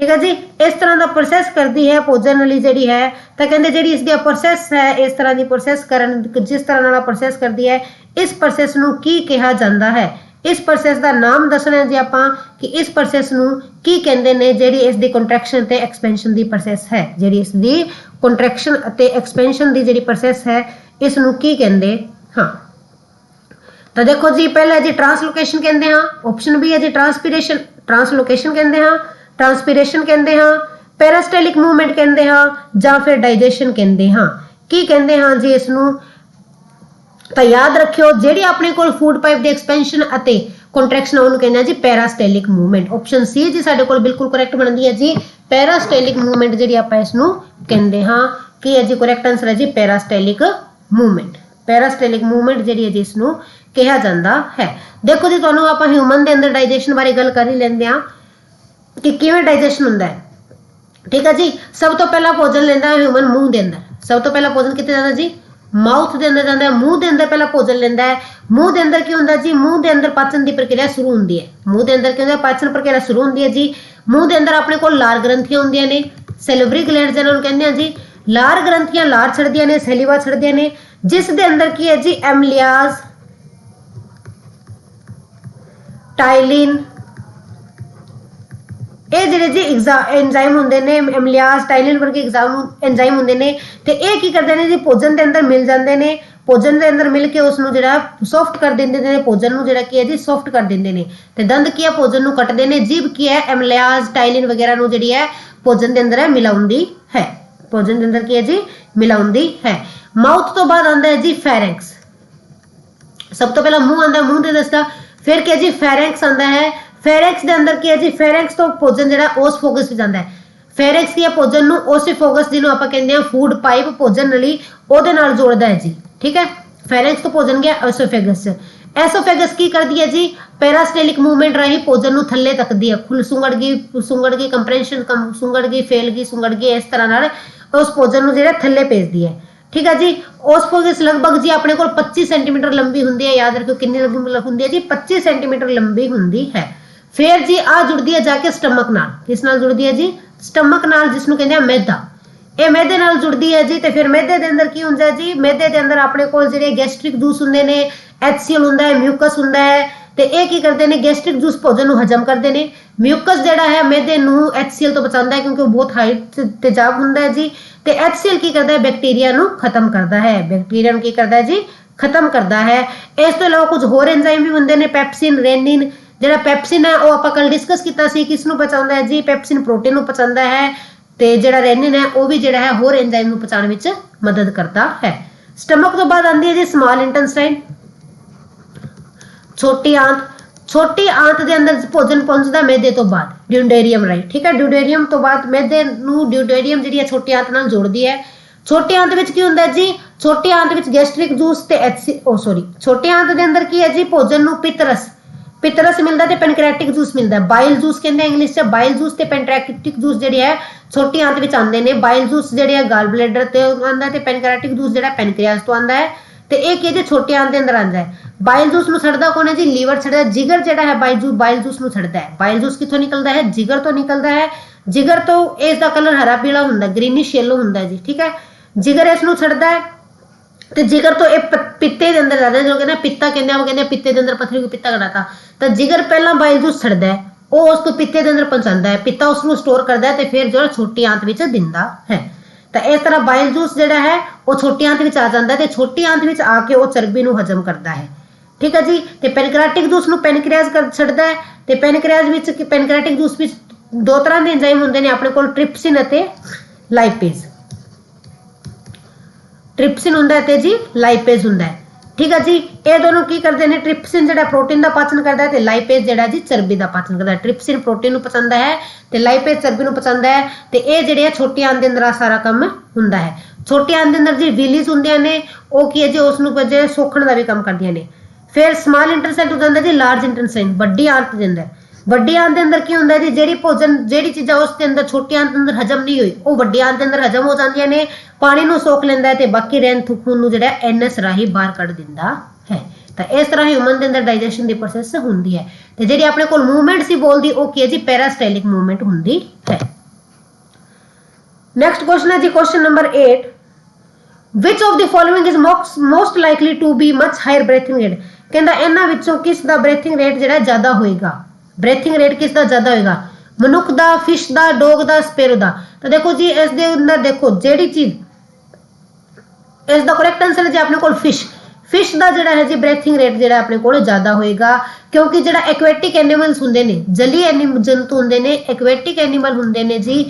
ਠੀਕ ਹੈ ਜੀ, ਇਸ ਤਰ੍ਹਾਂ ਦਾ ਪ੍ਰੋਸੈਸ ਕਰਦੀ ਹੈ ਭੋਜਨ ਨਲੀ ਜਿਹੜੀ ਹੈ। ਤਾਂ ਕਹਿੰਦੇ ਜਿਹੜੀ ਇਸ ਦੀ ਪ੍ਰੋਸੈਸ ਹੈ ਇਸ ਤਰ੍ਹਾਂ ਦੀ ਪ੍ਰੋਸੈਸ ਕਰਨ ਜਿਸ ਤਰ੍ਹਾਂ ਨਾਲ ਪ੍ਰੋਸੈਸ ਕਰਦੀ ਹੈ ਇਸ ਪ੍ਰੋਸੈਸ ਨੂੰ ਕੀ ਕਿਹਾ ਜਾਂਦਾ ਹੈ। ਇਸ ਪ੍ਰੋਸੈਸ ਦਾ ਨਾਮ ਦੱਸਣਾ ਹੈ ਜੀ ਆਪਾਂ ਕਿ ਇਸ ਪ੍ਰੋਸੈਸ ਨੂੰ ਕੀ ਕਹਿੰਦੇ ਨੇ। ਜਿਹੜੀ ਇਸ ਦੀ ਕੰਟਰੈਕਸ਼ਨ ਤੇ ਐਕਸਪੈਂਸ਼ਨ ਦੀ ਪ੍ਰੋਸੈਸ ਹੈ, ਜਿਹੜੀ ਇਸ ਦੀ ਕੰਟਰੈਕਸ਼ਨ ਅਤੇ ਐਕਸਪੈਂਸ਼ਨ ਦੀ ਜਿਹੜੀ ਪ੍ਰੋਸੈਸ ਹੈ ਇਸ ਨੂੰ ਕੀ ਕਹਿੰਦੇ ਹਾਂ। ਤਾਂ ਦੇਖੋ ਜੀ ਪਹਿਲਾ ਜੀ ਟ੍ਰਾਂਸਲੋਕੇਸ਼ਨ ਕਹਿੰਦੇ ਹਾਂ, ਆਪਸ਼ਨ ਬੀ ਹੈ ਜੀ ਟ੍ਰਾਂਸਪੀਰੇਸ਼ਨ, ਟ੍ਰਾਂਸਲੋਕੇਸ਼ਨ ਕਹਿੰਦੇ ਹਾਂ, ट्रांसपीरेशन कहते हाँ, पेरास्टेलिक मूवमेंट कहते हाँ ਜਾਂ ਫਿਰ डाइजेशन कहते हाँ। की कहते हाँ जी इसनू ਤਾਂ याद रखियो ਜਿਹੜੀ ਆਪਣੇ ਕੋਲ फूड पाइप ਦੀ एक्सपेंशन ਅਤੇ ਕੰਟਰੈਕਸ਼ਨ ਉਹਨੂੰ ਕਹਿੰਦੇ ਆ ਜੀ ਪੈਰਾਸਟੈਲਿਕ मूवमेंट। ਆਪਸ਼ਨ ਸੀ ਜੀ ਸਾਡੇ ਕੋਲ ਬਿਲਕੁਲ ਕਰੈਕਟ ਬਣਦੀ ਹੈ ਜੀ ਪੈਰਾਸਟੈਲਿਕ मूवमेंट ਜਿਹੜੀ ਆਪਾਂ ਇਸ ਨੂੰ ਕਹਿੰਦੇ ਹਾਂ। ਕੀ ਹੈ ਜੀ ਕਰੈਕਟ ਆਨਸਰ ਹੈ ਜੀ ਪੈਰਾਸਟੈਲਿਕ मूवमेंट। ਪੈਰਾਸਟੈਲਿਕ मूवमेंट ਜਿਹੜੀ ਹੈ ਜੀ ਇਸ ਨੂੰ ਕਿਹਾ ਜਾਂਦਾ ਹੈ। ਦੇਖੋ ਜੀ ਤੁਹਾਨੂੰ ਆਪਾਂ ਹਿਊਮਨ ਦੇ ਅੰਦਰ ਡਾਈਜੈਸ਼ਨ ਬਾਰੇ ਗੱਲ ਕਰ ਹੀ ਲੈਂਦੇ ਆ कि किवें डाइजेशन हुंदा है। ठीक है जी, सब तो पहला भोजन लेंदा है ह्यूमन मुंह दे अंदर। सब तो पहला भोजन कित्थे जांदा जी माउथ दे अंदर जांदा है। मुंह दे अंदर पहला भोजन लेंदा है। मुंह दे अंदर की हुंदा जी मुंह दे अंदर पाचन दी प्रक्रिया शुरू हुंदी है। मुंह दे अंदर की हुंदा पाचन प्रक्रिया शुरू हुंदी है जी। मुंह दे अंदर अपने कोल लार ग्रंथियां हुंदियां ने, सैलिवरी ग्लैंड जिन्हां नूं कहंदे आ जी। लार ग्रंथियां लार छड्दियां ने, सैलिवा छड्दियां ने, जिस दे अंदर की है जी एमलियाज, टाइलिन, ਇਹ ਜਿਹੜੇ ਜੀ ਐਂਜ਼ਾਈਮ ਹੁੰਦੇ ਨੇ ਐਮਲਿਆਜ਼ ਟਾਈਲਿਨ ਵਰਗੇ ਐਂਜ਼ਾਈਮ ਹੁੰਦੇ ਨੇ ਤੇ ਇਹ ਕੀ ਕਰਦੇ ਨੇ ਜੀ ਭੋਜਨ ਦੇ ਅੰਦਰ ਮਿਲ ਜਾਂਦੇ ਨੇ ਭੋਜਨ ਦੇ ਅੰਦਰ ਮਿਲ ਕੇ ਉਸ ਨੂੰ ਜਿਹੜਾ ਸੌਫਟ ਕਰ ਦਿੰਦੇ ਨੇ ਭੋਜਨ ਨੂੰ ਜਿਹੜਾ ਕੀ ਹੈ ਜੀ ਸੌਫਟ ਕਰ ਦਿੰਦੇ ਨੇ ਤੇ ਦੰਦ ਕੀ ਹੈ ਭੋਜਨ ਨੂੰ ਕੱਟਦੇ ਨੇ ਜੀਭ ਕੀ ਹੈ ਐਮਲਿਆਜ਼ ਟਾਈਲਿਨ ਵਗੈਰਾ ਨੂੰ ਜਿਹੜੀ ਹੈ ਭੋਜਨ ਦੇ ਅੰਦਰ ਹੈ ਮਿਲਾਉਂਦੀ ਹੈ ਭੋਜਨ ਦੇ ਅੰਦਰ ਕੀ ਹੈ ਜੀ ਮਿਲਾਉਂਦੀ ਹੈ ਮਾਊਥ ਤੋਂ ਬਾਅਦ ਆਉਂਦਾ ਹੈ ਜੀ ਫੈਰਿੰਕਸ ਸਭ ਤੋਂ ਪਹਿਲਾਂ ਮੂੰਹ ਆਉਂਦਾ ਮੂੰਹ ਦੇ ਦੱਸਦਾ ਫਿਰ ਕੀ ਹੈ ਜੀ ਫੈਰਿੰਕਸ ਆਉਂਦਾ ਹੈ ਫੈਰਿੰਕਸ ਦੇ ਅੰਦਰ ਕੀ ਹੈ ਜੀ ਫੈਰਿੰਕਸ ਤੋਂ ਭੋਜਨ ਜਿਹੜਾ ਓਸਫੋਗਸ ਵਿੱਚ ਜਾਂਦਾ ਹੈ ਫੈਰਿੰਕਸ ਕੀ ਹੈ ਭੋਜਨ ਨੂੰ ਓਸਿਫੋਗਸ ਜਿਹਨੂੰ ਆਪਾਂ ਕਹਿੰਦੇ ਆ ਫੂਡ ਪਾਈਪ ਭੋਜਨ ਨਲੀ ਉਹਦੇ ਨਾਲ ਜੋੜਦਾ ਹੈ ਜੀ ਠੀਕ ਹੈ ਫੈਰਿੰਕਸ ਤੋਂ ਭੋਜਨ ਗਿਆ ਐਸੋਫੇਗਸ ਐਸੋਫੇਗਸ ਕੀ ਕਰਦੀ ਹੈ ਜੀ ਪੈਰਾਸਟੇਲਿਕ मूवमेंट ਰਾਹੀਂ ਭੋਜਨ ਨੂੰ ਥੱਲੇ ਤੱਕਦੀ ਹੈ ਖੁੱਲ ਸੁੰਗੜ ਗਈ ਕੰਪਰੈਸ਼ਨ ਸੁੰਗੜ ਗਈ ਫੇਲ ਗਈ ਸੁੰਗੜ ਗਈ ਇਸ ਤਰ੍ਹਾਂ ਨਾਲ ਉਸ ਭੋਜਨ ਨੂੰ ਜਿਹੜਾ ਥੱਲੇ ਭੇਜਦੀ ਹੈ ठीक है जी ओसफोगस लगभग जी अपने को 25 सेंटीमीटर लंबी होंगी है याद रखो कितनी लंबी होंगी है जी 25 सेंटीमीटर लंबी होंगी है फिर जी आ जुड़ती है जाके स्टमक नाल किस नाल जुड़ती है जी स्टमक नाल जिसनों कहते हैं मैदा ये मैदे नाल जुड़ती है जी ते फिर मैदे दे अंदर की हुंदा है जी मैदे दे अंदर अपने कोल जेहड़े गैस्ट्रिक जूस हुंदे ने HCl हुंदा है म्यूकस हुंदा है ते ये की करते हैं गैस्ट्रिक जूस भोजन नूं हजम करते हैं म्यूकस जिहड़ा है मैदे नूं HCl तो बचाता है क्योंकि वो बहुत हाई तेजाब हुंदा है जी ते HCl की करता है बैक्टीरिया नूं खत्म करता है बैक्टीरिया नूं की करता है जी खत्म करता है इस तो इलावा कुछ होर एंजाइम भी हुंदे ने पेप्सिन रेनिन जिहड़ा पेप्सिन है वो आपां कल डिस्कस कीता सी किस नूं पचाउंदा है जी पेप्सिन प्रोटीन नूं पचाउंदा है ते जिहड़ा रेनिन है वो भी जिहड़ा है होर एंजाइम नूं पचाउण विच मदद करता है स्टमक तो बाद आंदी है जी स्मॉल इंटेस्टाइन छोटी आंत दे अंदर भोजन पहुंचदा मैदे तो बाद ड्यूडेरियम राइट ठीक है ड्यूडेरियम तो बाद मैदे नूं ड्यूडेरियम जिहड़ी है छोटी आंत नाल जोड़दी है छोटी आंत विच की हुंदा है जी छोटी आंत विच गैस्ट्रिक जूस ते छोटी आंत दे अंदर की है जी भोजन नूं पित्तरस मिलदा ते पैनक्रियाटिक जूस मिलदा है बाइल जूस कहंदे इंग्लिश च बाइल जूस ते पैनक्रियाटिक जूस जिहड़ी है छोटी आंत विच आंदे ने बाइल जूस जिहड़ी है गाल ब्लैडर ते आंदा ते पैनक्रियाटिक जूस जिहड़ा पैनक्रियाज तो आंदा है ते एक है जी छोटी आंत दे अंदर आंदा है बाइल जूस नु छड़दा कौन है जी लीवर छड़दा जिगर जेड़ा है बाइल जूस नु छड़दा है बाइल जूस किथों निकलदा है जिगर तो निकलदा है जिगर तो इसदा कलर हरा पीला हुंदा ग्रीनिश येलो हुंदा जी ठीक है जिगर इस नु छड़दा है ते जिगर तो एक पित्ते दे अंदर जादा जो कहंदे पित्ता कहंदे वो कहंदे पित्ते दे अंदर पत्थरी को पित्ता कढ़ाता तो जिगर पहला बाइल जूस छड़दा है वो उसको पित्ते दे अंदर पहुंचांदा है पित्ता उसनु स्टोर करदा है ते फिर जो छोटी आंत विच दिंदा है तो इस तरह बाइल जूस जिहड़ा है वो छोटी आंत विच आ जांदा है ते छोटी आंत विच आके वो चर्बी नु हजम करदा है ठीक है जी ते पैनक्रियाटिक जूस नु पैनक्रियाज कर छड़दा है ते pancreas which pancreatic juice which दो तरह दे एंजाइम हुंदे ने अपने कोल ट्रिप्सिन अते लाइपेज ट्रिप्सिन हुंदा है ते जी लाइपेज हुंदा है ठीक है जी ये दोनों की करते हैं ट्रिप्सिन जिहड़ा प्रोटीन दा पाचन करदा है ते लाइपेज जिहड़ा जी चर्बी दा पाचन करदा है ट्रिप्सिन प्रोटीन नु पचांदा है ते लाइपेज चर्बी नु पचांदा है ते ये जिहड़े छोटी आंत दे अंदर सारा काम हुंदा है छोटी आंत दे अंदर जी विलीज हुंदियां ने ओ की है जी उस नु जे सोखण दा भी काम करदियां ने फिर स्मॉल इंटेस्टाइन हो जांदा जी लार्ज इंटेस्टाइन बड़ी आंत दे अंदर वड्डी आंत दे अंदर की हुंदा है जी जेहड़ी भोजन जेहड़ी चीज़ां उस दे अंदर छोटी आंत दे अंदर हजम नहीं हुई वो वड्डी आंत दे अंदर हजम हो जांदियां ने पानी नूं सोख लैंदा है ते बाकी रहन खून नूं जिहड़ा एनएस राही बाहर कढ दिंदा है तो इस तरह ह्यूमन के अंदर डाइजेशन की प्रोसैस होंगी है तो जी अपने को मूवमेंट सी बोलती वो की है जी पैरास्टाइलिक मूवमेंट होंगी है नेक्स्ट क्वेश्चन है जी question number 8 which of the following is most likely to be much higher breathing rate कहता इन्हां विचों किस दा ब्रेथिंग रेट जिहड़ा ज़्यादा होएगा ब्रेथिंग रेट किस दा ज़्यादा होएगा मनुख दा फिश दा डॉग दा स्पैरो दा तो देखो जी इस दे अंदर देखो जेड़ी चीज इसका करेक्ट आंसर है जी अपने को फिश दा जिहड़ा है जी ब्रेथिंग रेट जिहड़ा अपने को ज़्यादा होएगा क्योंकि जिहड़ा एक्वेटिक एनिमल्स हुंदे ने जली जंतु हुंदे ने एक्वेटिक एनिमल हुंदे ने जी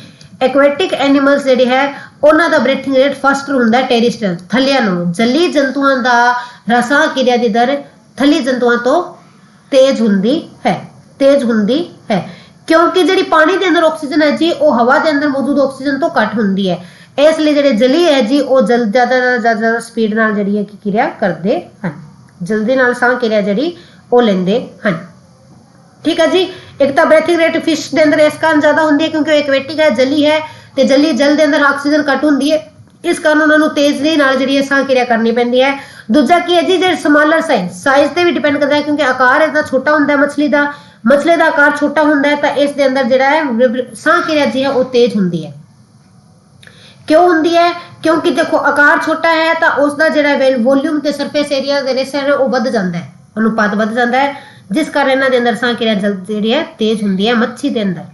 एक्वेटिक एनिमल्स जिहड़े है उन्हां दा ब्रेथिंग रेट फस्ट हुंदा है टेरिस्ट्रियल थलियां नालों जली जंतुआं दा रसां क्रिया दी दर थली जंतुआं तो तेज हुंदी है क्योंकि जिहड़ी पानी दे अंदर ऑक्सीजन है जी वो हवा दे अंदर मौजूद ऑक्सीजन तो घट हुंदी है इसलिए जिहड़े जली है जी वो ज़्यादा स्पीड नाल जिहड़ी है क्रिया करते हैं जल्दी नाल साह क्रिया जिहड़ी वो लेंदे हैं ठीक है जी एक तो ब्रेथिंग रेट फिश के अंदर इस कारण ज़्यादा होंगी है क्योंकि एक्वेटिक है जली है तो जली जल के अंदर ऑक्सीजन घट होंगी है इस कारण उन्होंने तेजी नाल जिहड़ी साह क्रिया करनी पैंदी है दूजा की है जी जो स्मॉलर साइज पे भी डिपेंड करता है क्योंकि आकार इसका छोटा होंदा है मछली का आकार छोटा होंदा है तो इस दे अंदर जिहड़ा है साह क्रिया जी है वो तेज होंदी है क्यों होंदी है क्योंकि देखो आकार छोटा है तो उसका जिहड़ा वॉल्यूम ते सरफेस एरिया दे रेशो है वो वध जांदा है अनुपात वध जांदा है जिस कारण इन्हां दे अंदर साह क्रिया जिहड़ी है तेज होंदी है मच्छी दे अंदर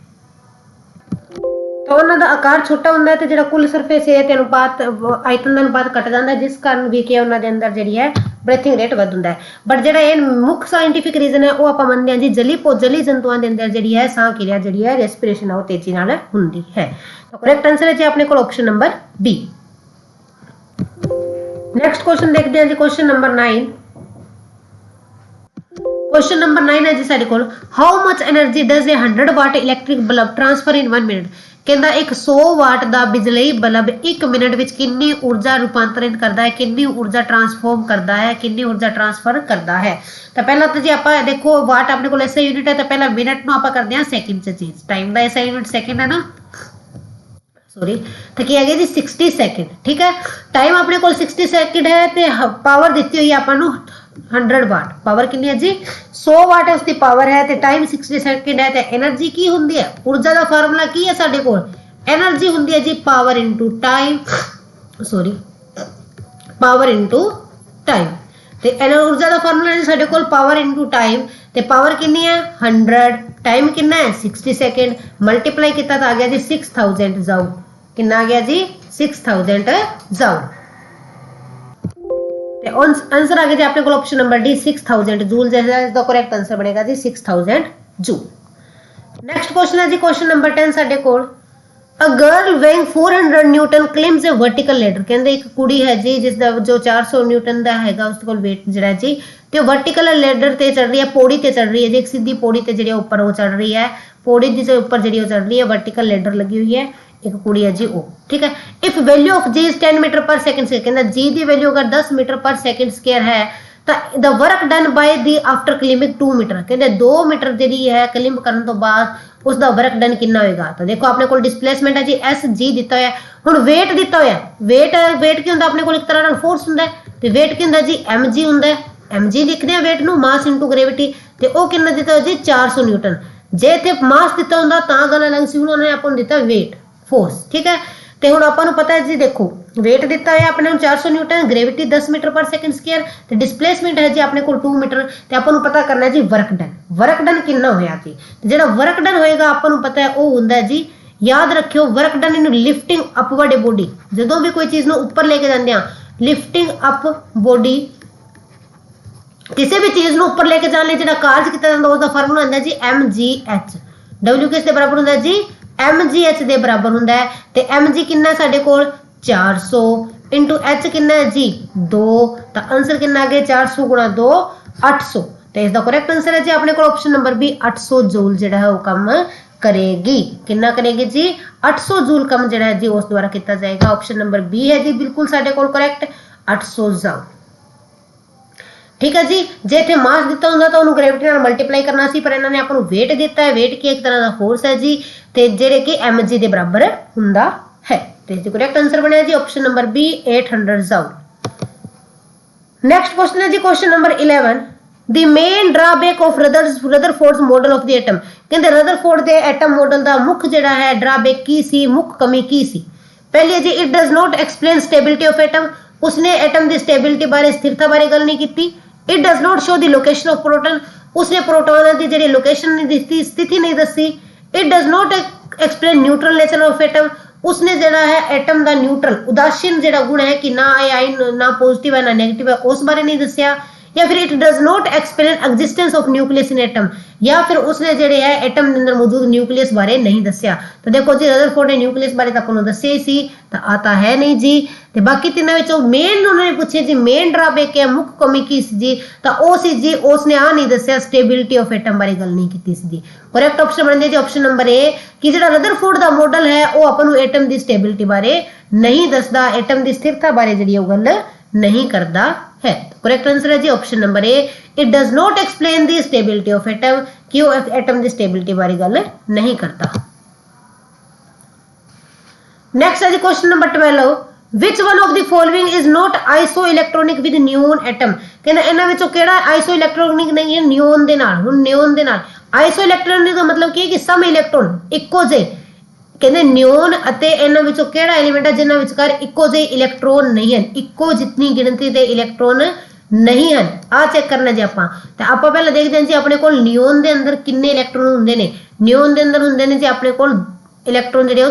तो उन्होंने आकार छोटा होंगे तो जो कुल सरफेस एरिया अनुपात आयतन का अनुपात घट जाता है, जिस कारण भी कि उन्होंने अंदर जी है ब्रीथिंग रेट वध होंगे। बट जो मुख्य साइंटिफिक रीजन है वो आप मानते हैं जी जली जंतुओं के अंदर जी है साह क्रिया जी है रेस्पिरेशन वो तेजी होंगी है। तो करेक्ट आंसर है जी अपने को option number B. Next question देखते हैं जी क्वेश्चन नंबर 9। क्वेश्चन नंबर 9 है जी साडे कोल how much energy does a 100 watt electric bulb transfer in 1 minute. कहता एक 100 वाट का बिजली बल्ब 1 मिनट में कितनी ऊर्जा रूपांतरित करता है, कितनी ऊर्जा ट्रांसफॉर्म करता है, कितनी ऊर्जा ट्रांसफर करता है। तो पहला तो जी आप देखो वाट अपने को ऐसा यूनिट है, तो पहला मिनट नो आप करते हैं सेकंड से चेंज, टाइम का ऐसा यूनिट सेकंड है ना, सॉरी तो क्या है जी 60 सेकंड। ठीक है, टाइम अपने को 60 सेकंड है तो पावर दी हुई है आपको 100 वाट। पावर कितनी है जी 100 वाट है उसकी पावर है, तो टाइम 60 सेकंड है, तो एनर्जी की होंगी है ऊर्जा का फार्मूला की है साडे कोल एनर्जी होंगी है जी power into time, sorry power into time. तो ऊर्जा का फार्मूला है साडे कोल पावर इनटू टाइम, तो पावर कितनी है 100, टाइम कितना है 60 सेकंड, मल्टीप्लाई कितना तो आ गया जी 6000 जाऊ, कितना आ गया जी 6000 जाऊ। आंसर आ गया जी अपने को ऑप्शन नंबर डी 6000 जूल, जैसा इसका करेक्ट आंसर बनेगा जी 6000 जूल। नेक्स्ट क्वेश्चन है जी क्वेश्चन नंबर 10 साडे कोल a girl weighing 400 newton climbs a vertical ladder. कहंदे एक कुड़ी है जी जिसदा जो 400 न्यूटन दा हैगा उसके कोल वेट जड़ा जी ते वर्टिकल लैडर ते चढ़ रही है, पौड़ी ते चढ़ रही है जी, एक सीधी पौड़ी ते जड़ी ऊपर वो चढ़ रही है, पौड़ी दी ऊपर जड़ी वो चढ़ रही है, वर्टिकल लैडर लगी हुई है, एक कुड़ी है जी वो। ठीक है, if value of g is 10 metre per second square, कहंदा जी दी वैल्यू अगर 10 मीटर पर सेकंड स्क्वायर है तो द वर्क डन बाय दी आफ्टर क्लिम्बिंग 2 मीटर, कहंदे 2 मीटर जी है क्लिम्ब करने तो बाद उसका वर्क डन कितना होगा। तो देखो अपने को डिस्प्लेसमेंट है जी एस जी दिता है, हुण वेट दिता होया, वेट की हुंदा अपने को एक तरह का फोर्स हुंदा है, तो वेट की हुंदा जी एम जी हुंदा है, एम जी लिखते हैं वेट नु मास इनटू ग्रेविटी, तो वो कितना दिता है जी 400 न्यूटन। जे इत्थे मास दिता हुंदा तां गल अलग सी, हुण उन्होंने आपां नूं दिता वेट फोर्स। ठीक है, तो हुण आपां नूं पता है जी देखो वेट दिता है अपने 400 Newton, gravity 10 metre per second square, तो डिस्प्लेसमेंट है जी अपने को 2 मीटर, तो आपां नूं पता करना है जी वर्क डन, वर्क डन कितना होया जी, तो जेड़ा वर्क डन होएगा आपां नूं पता है वो हुंदा है जी, याद रखियो work done in lifting upward body, जदों भी कोई चीज नूं ऊपर लेके जांदे आ लिफ्टिंग अप बॉडी, किसी भी चीज नूं ऊपर लेके जाने जेड़ा कार्य किया जांदा उसदा फार्मूला हुंदा है जी mgh, w किस दे बराबर हुंदा है जी mgh दे बराबर हुंदा है, ते mg कितना साडे कोल 400 इनटू h कितना है जी 2, तो आंसर कितना आ गया 400 गुणा 2 800, तो इसका करेक्ट आंसर है जी अपने को ऑप्शन नंबर बी 800 जूल जेड़ा है वो काम करेगी। कितना करेगी जी 800 जूल काम जेड़ा है जी उस द्वारा किया जाएगा, ऑप्शन नंबर बी है जी बिल्कुल साडे कोल करेक्ट 800 जूल। ठीक है जी, जे इत्थे मास दिता हुंदा तो उन्होंने ग्रेविटी नाल मल्टीप्लाई करना सी, पर इन्होंने आपको वेट दिता है, वेट की एक तरह का फोर्स है जी, ते जेड़े कि mg दे बराबर हुंदा है, तो इसका करेक्ट आंसर बनया जी option number B 800 joule. Next question है जी question number 11 the main drawback of Rutherford model of the atom. कहंदे रदरफोर्ड दे एटम मॉडल दा मुख्य जेड़ा है ड्रॉबैक की सी, मुख्य कमी की सी। पहली है जी it does not explain stability of atom, उसने एटम दी स्टेबिलिटी बारे स्थिरता बारे गल नहीं कीती। It does not show the location of proton, उसने प्रोटॉन की जेडी लोकेशन नहीं दिसती, स्थिति नहीं दसी। It does not explain neutral nature of atom, उसने जेड़ा है एटम का न्यूट्रल उदासीन जेड़ा गुण है कि ना आई ना पॉजिटिव है ना नेगेटिव है उस बारे नहीं दसिया। या फिर it does not explain existence of nucleus in atom, या फिर उसने जेड़े है एटम के अंदर मौजूद न्यूक्लियस बारे नहीं दसिया। तो देखो जी रदरफोर्ड ने न्यूक्लियस बारे तो आपको दसिया ही सी, तो आता है नहीं जी। तो बाकी तीनों विचों मेन उन्होंने पूछे जी मेन ड्रॉबैक है मुख्य कमी की सी जी, तो ओ सी जी उसने आ नहीं दसिया स्टेबिलिटी ऑफ एटम बारे गल नहीं की सी जी। करेक्ट ऑप्शन बनदे जी ऑप्शन नंबर ए कि जेड़ा रदरफोर्ड दा मॉडल है वो अपन एटम दी स्टेबिलिटी बारे नहीं दसदा, एटम दी स्थिरता बारे जेड़ी गल नहीं करदा है। करेक्ट आंसर है जी option number A it does not explain the stability of atom, कि वो एटम दी स्टेबिलिटी बारे गल नहीं करता। नेक्स्ट है जी question number 12 which one of the following is not isoelectronic with neon atom। कहना इन्हां विचों केड़ा आइसोइलेक्ट्रॉनिक नहीं है नियोन दे नाल। हुण नियोन दे नाल आइसोइलेक्ट्रॉनिक का मतलब की है कि सम इलेक्ट्रॉन इक्को जे, कहते नियोन अते इन्हां विचों केड़ा एलिमेंट है जिन्हां विचकार इक्को जे इलेक्ट्रॉन नहीं है, इक्को जितनी गिनती दे इलेक्ट्रॉन नहीं है। आ चेक करना जी आपां, ते आपां पहले देखदे हां जी अपने कोल नियोन दे अंदर किन्ने इलेक्ट्रॉन हुंदे ने। नियोन दे अंदर हुंदे ने जी अपने कोल इलैक्ट्रॉन ਜਿਹੜੇ ਉਹ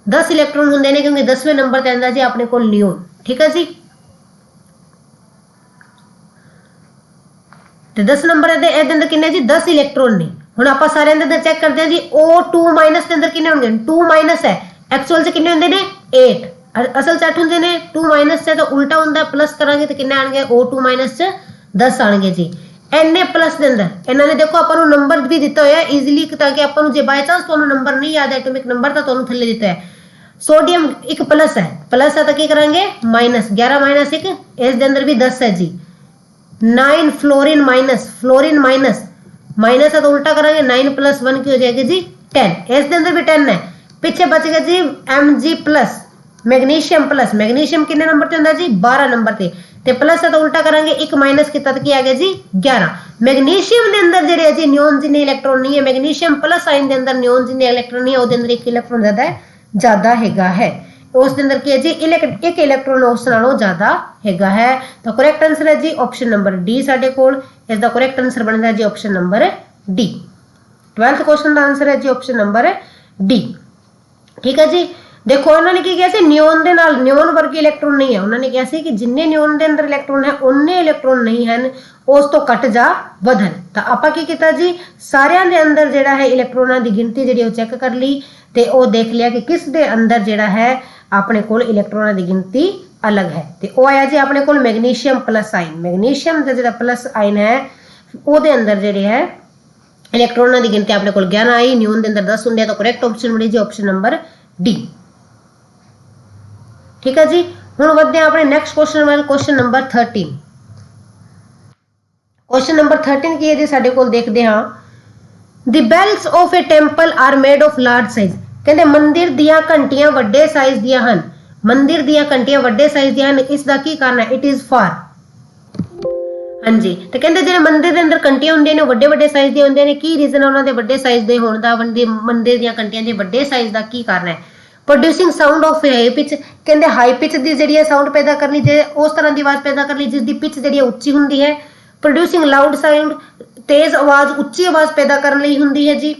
10 इलैक्ट्रॉन ਹੁੰਦੇ ਨੇ ਕਿਉਂਕਿ 10ਵੇਂ ਨੰਬਰ ਤੇ ਆਂਦਾ ਜੀ ਆਪਣੇ ਕੋਲ ਨਿਓਨ। ਠੀਕ ਹੈ ਜੀ, ਤੇ 10 ਨੰਬਰ ਇਹਦੇ ਅੰਦਰ ਕਿੰਨੇ ਜੀ 10 ਇਲੈਕਟ੍ਰੋਨ ਨੇ। ਹੁਣ ਆਪਾਂ ਸਾਰਿਆਂ ਦੇ ਅੰਦਰ ਚੈੱਕ ਕਰਦੇ ਹਾਂ ਜੀ O2 ਮਾਈਨਸ ਦੇ ਅੰਦਰ ਕਿੰਨੇ ਹੋਣਗੇ 2 ਮਾਈਨਸ ਹੈ, ਐਕਚੁਅਲ ਚ ਕਿੰਨੇ ਹੁੰਦੇ ਨੇ 8, ਅਸਲ ਚ 8 ਹੁੰਦੇ ਨੇ। 2 ਮਾਈਨਸ ਚ ਤਾਂ ਉਲਟਾ ਹੁੰਦਾ, ਪਲੱਸ ਕਰਾਂਗੇ ਤਾਂ ਕਿੰਨੇ ਆਣਗੇ O2 ਮਾਈਨਸ ਚ 10 ਆਣਗੇ ਜੀ। ਐਨੇ ਪਲੱਸ ਦੇ ਅੰਦਰ ਇਹਨਾਂ ਨੇ ਦੇਖੋ ਆਪਾਂ ਨੂੰ ਨੰਬਰ ਵੀ ਦਿੱਤਾ ਹੋਇਆ ਈਜ਼ੀਲੀ, ਤਾਂ ਕਿ ਆਪਾਂ ਨੂੰ ਜੇ ਬਾਈ ਚਾਂਸ ਤੁਹਾਨੂੰ ਨੰਬਰ ਨਹੀਂ ਯਾਦ ਐਟੋਮਿਕ ਨੰਬਰ ਤਾਂ ਤੁਹਾਨੂੰ ਥੱਲੇ ਦਿੱਤਾ ਹੈ। सोडियम एक प्लस है तो क्या करेंगे माइनस, 11 माइनस 1, इस अंदर भी 10 है जी। 9 फ्लोरीन माइनस है तो उल्टा करेंगे 9 प्लस 1 की हो जाएगी जी 10, इस अंदर भी 10 है। पीछे बच गया जी Mg प्लस मैग्नीशियम कितने नंबर पे होता है जी 12 नंबर ते प्लस है तो उल्टा करेंगे 1 माइनस की तद की आ गया जी 11। मैग्नीशियम के अंदर जेडे जी नियोन जिन्ने इलेक्ट्रॉन नहीं है, मैग्नीशियम प्लस आयन के अंदर नियोन जिन्ने इलेक्ट्रॉन नहीं है, उसके अंदर 1 इलेक्ट्रॉन ज्यादा है उस अंदर की है जी एक इलेक्ट्रॉन उस नालों ज्यादा है। तो करेक्ट आंसर है जी ऑप्शन नंबर डी साडे कोल। इसका करेक्ट आंसर बनता है जी option number D. 12th question का आंसर है जी ऑप्शन नंबर डी। ठीक है जी, देखो उन्होंने की किया नियोन दे नाल नियोन वर्गी इलेक्ट्रॉन नहीं है, उन्होंने कहा कि जिन्ने नियोन के अंदर इलेक्ट्रॉन है उन्ने इलेक्ट्रॉन नहीं है, उस तो घट जा वधन। तो आपां की कीता जी सारियां दे अंदर जिहड़ा है इलेक्ट्रॉनां दी गिनती जिहड़ी वो चेक कर ली ते वो देख लिया कि किस दे अंदर जिहड़ा है अपने कोल इलेक्ट्रॉनां दी गिनती अलग है। ते वो आया जी अपने कोल मैग्नीशियम प्लस आयन, मैग्नीशियम दा जिहड़ा प्लस आयन है ਉਹਦੇ अंदर जिहड़े है इलेक्ट्रॉनां दी गिनती अपने कोल 11 आई, नियोन दे अंदर 10 ਹੁੰਦੇ। तो करेक्ट ऑप्शन बनी जी ऑप्शन नंबर डी। ठीक है जी, हुण वधदे अपने नेक्स्ट क्वेश्चन वाल क्वेश्चन नंबर 13। क्वेश्चन नंबर 13 की है जी साडे कोल देखदे हां the bells of a temple are made of large size. कहते मंदिर दियां घंटियां वड्डे साइज दियां हन, मंदिर दियां घंटियां वड्डे साइज दियां हन, इसदा की कारण है? It is for. हाँ जी, तो कहते जो मंदिर के अंदर घंटियां होंदियां ने वड्डे वड्डे साइज दी होंदियां ने, की रीजन है उन्होंने वड्डे साइज दे होण दा? मंदिर दियां घंटियां दे वड्डे साइज दा की कारण है? Producing sound of high pitch, कहते हाई पिच की जी साउंड पैदा करनी चाहिए, उस तरह की आवाज पैदा करनी जिसकी पिच जी उच्ची होंगी है। प्रोड्यूसिंग लाउड साउंड, तेज आवाज उच्ची आवाज पैदा करने होंगी है जी।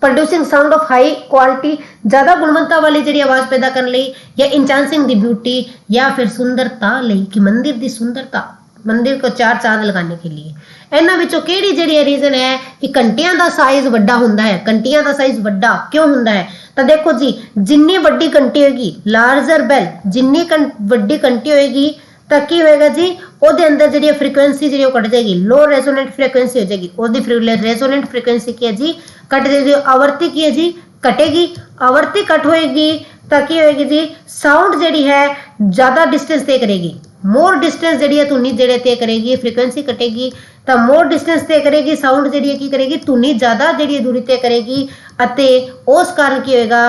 Producing sound of high quality, ज्यादा गुणवत्ता वाली जी आवाज पैदा करने, या इंचांसिंग दी ब्यूटी, या फिर सुंदरता लई कि मंदिर की सुंदरता, मंदिर को 4 चांद लगाने के लिए। इन्हां विचों किहड़ी जिहड़ी रीजन है कि घंटियां दा साइज वड्डा हुंदा है? घंटियां दा साइज वड्डा क्यों हुंदा है? तो देखो जी जिन्नी वड्डी घंटी होगी लार्जर बेल, जिन्नी वड्डी घंटी होएगी तो की होएगा जी ਉਹਦੇ अंदर जी फ्रीक्वेंसी जी कट जाएगी, लो रेजोनेंट फ्रीक्वेंसी हो जाएगी। ਉਹਦੀ रेजोनेंट फ्रीक्वेंसी की है जी कट जाएगी, आवृत्ति की है जी घटेगी, आवृत्ति कट होएगी तो की होएगी जी साउंड जी है ज्यादा डिस्टेंस तय करेगी, मोर डिस्टेंस जी धुनी जी तय करेगी, फ्रीक्वेंसी कटेगी तो मोर डिस्टेंस तय करेगी, साउंड जी की करेगी धुनी ज्यादा जी दूरी तय करेगी, अते उस कारण की होएगा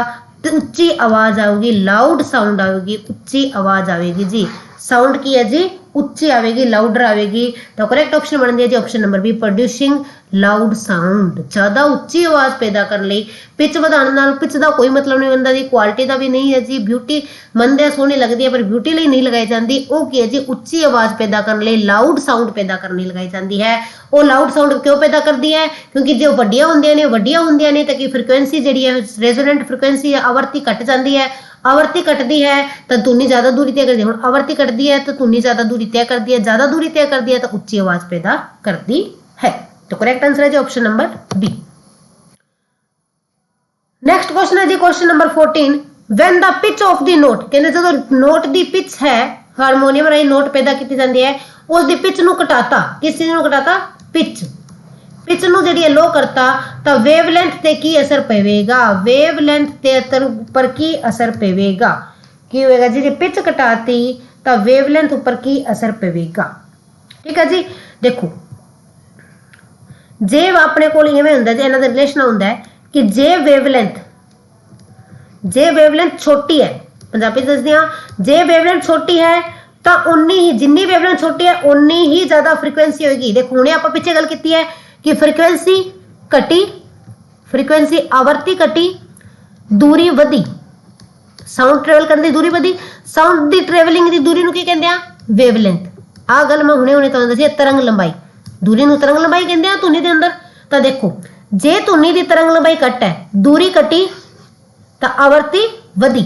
उच्ची आवाज आएगी, लाउड साउंड आएगी, उच्ची आवाज आएगी जी। साउंड की है जी उच्ची आएगी, लाउडर आएगी। तो करेक्ट ऑप्शन बन दिया जी option number B, producing loud sound, ज्यादा उच्ची आवाज पैदा कर ली। पिच ਵਧਾਉਣ ਨਾਲ पिच का कोई मतलब नहीं बनता जी, क्वालिटी का भी नहीं है जी, ब्यूटी मंदे सोहनी लगती है पर ब्यूटी लिए नहीं लगाई जाती, वो की है जी उच्ची आवाज पैदा करने लिए लाउड साउंड पैदा करने लगाई जाती है। वो लाउड साउंड क्यों पैदा करती है? क्योंकि जो वड्डियां होंदियां ने तो फ्रीक्वेंसी जी है रेजोनेंट फ्रीक्वेंसी आवृत्ति घट जाती है, आवृत्ति कटती है तो धुनी ज्यादा दूरी तय करती है, आवृत्ति कटती है तो धुनी ज्यादा दूरी तय करती है, ज्यादा दूरी तय करती है तो उच्ची आवाज पैदा करती है। तो करेक्ट आंसर है जी option number B. Next question है जी question number 14, when the pitch of the note, कहते जो नोट दी पिच है हारमोनियम राही नोट पैदा की जाती है, उस दी पिच नू घटाता, किस चीज नू घटाता? पिच नू जी लो करता तो वेवलेंथ ते की असर पवेगा? वेवलेंथ ते ऊपर की असर पवेगा? की होएगा जी पिच घटाती तो वेवलेंथ ऊपर की असर पवेगा। ठीक है जी, देखो जे अपने को इवें हुंदा जी, इन्हां दा रिलेशन हुंदा है कि जे वेवलेंथ छोटी है, पंजाबी दसदे हां, जे वेवलेंथ छोटी है तो उन्नी ही जिन्नी वेवलेंथ छोटी है उन्नी ही ज्यादा फ्रीक्वेंसी होगी। देखो हुणे आपां पिछे गल कीती है कि फ्रीक्वेंसी घटी, फ्रीक्वेंसी आवृत्ति घटी, दूरी वधी, साउंड ट्रेवल करने की दूरी वधी, साउंड की ट्रेवलिंग की दूरी की कहते हैं वेवलेंथ। आ गल मैं हुणे तुहानूं दसी तरंग लंबाई, दूरी नूं तरंग लंबाई कहते हैं धुनी के अंदर। तो देखो जे धुनी की तरंग लंबाई घट है, दूरी घटी तो आवृत्ति वधी,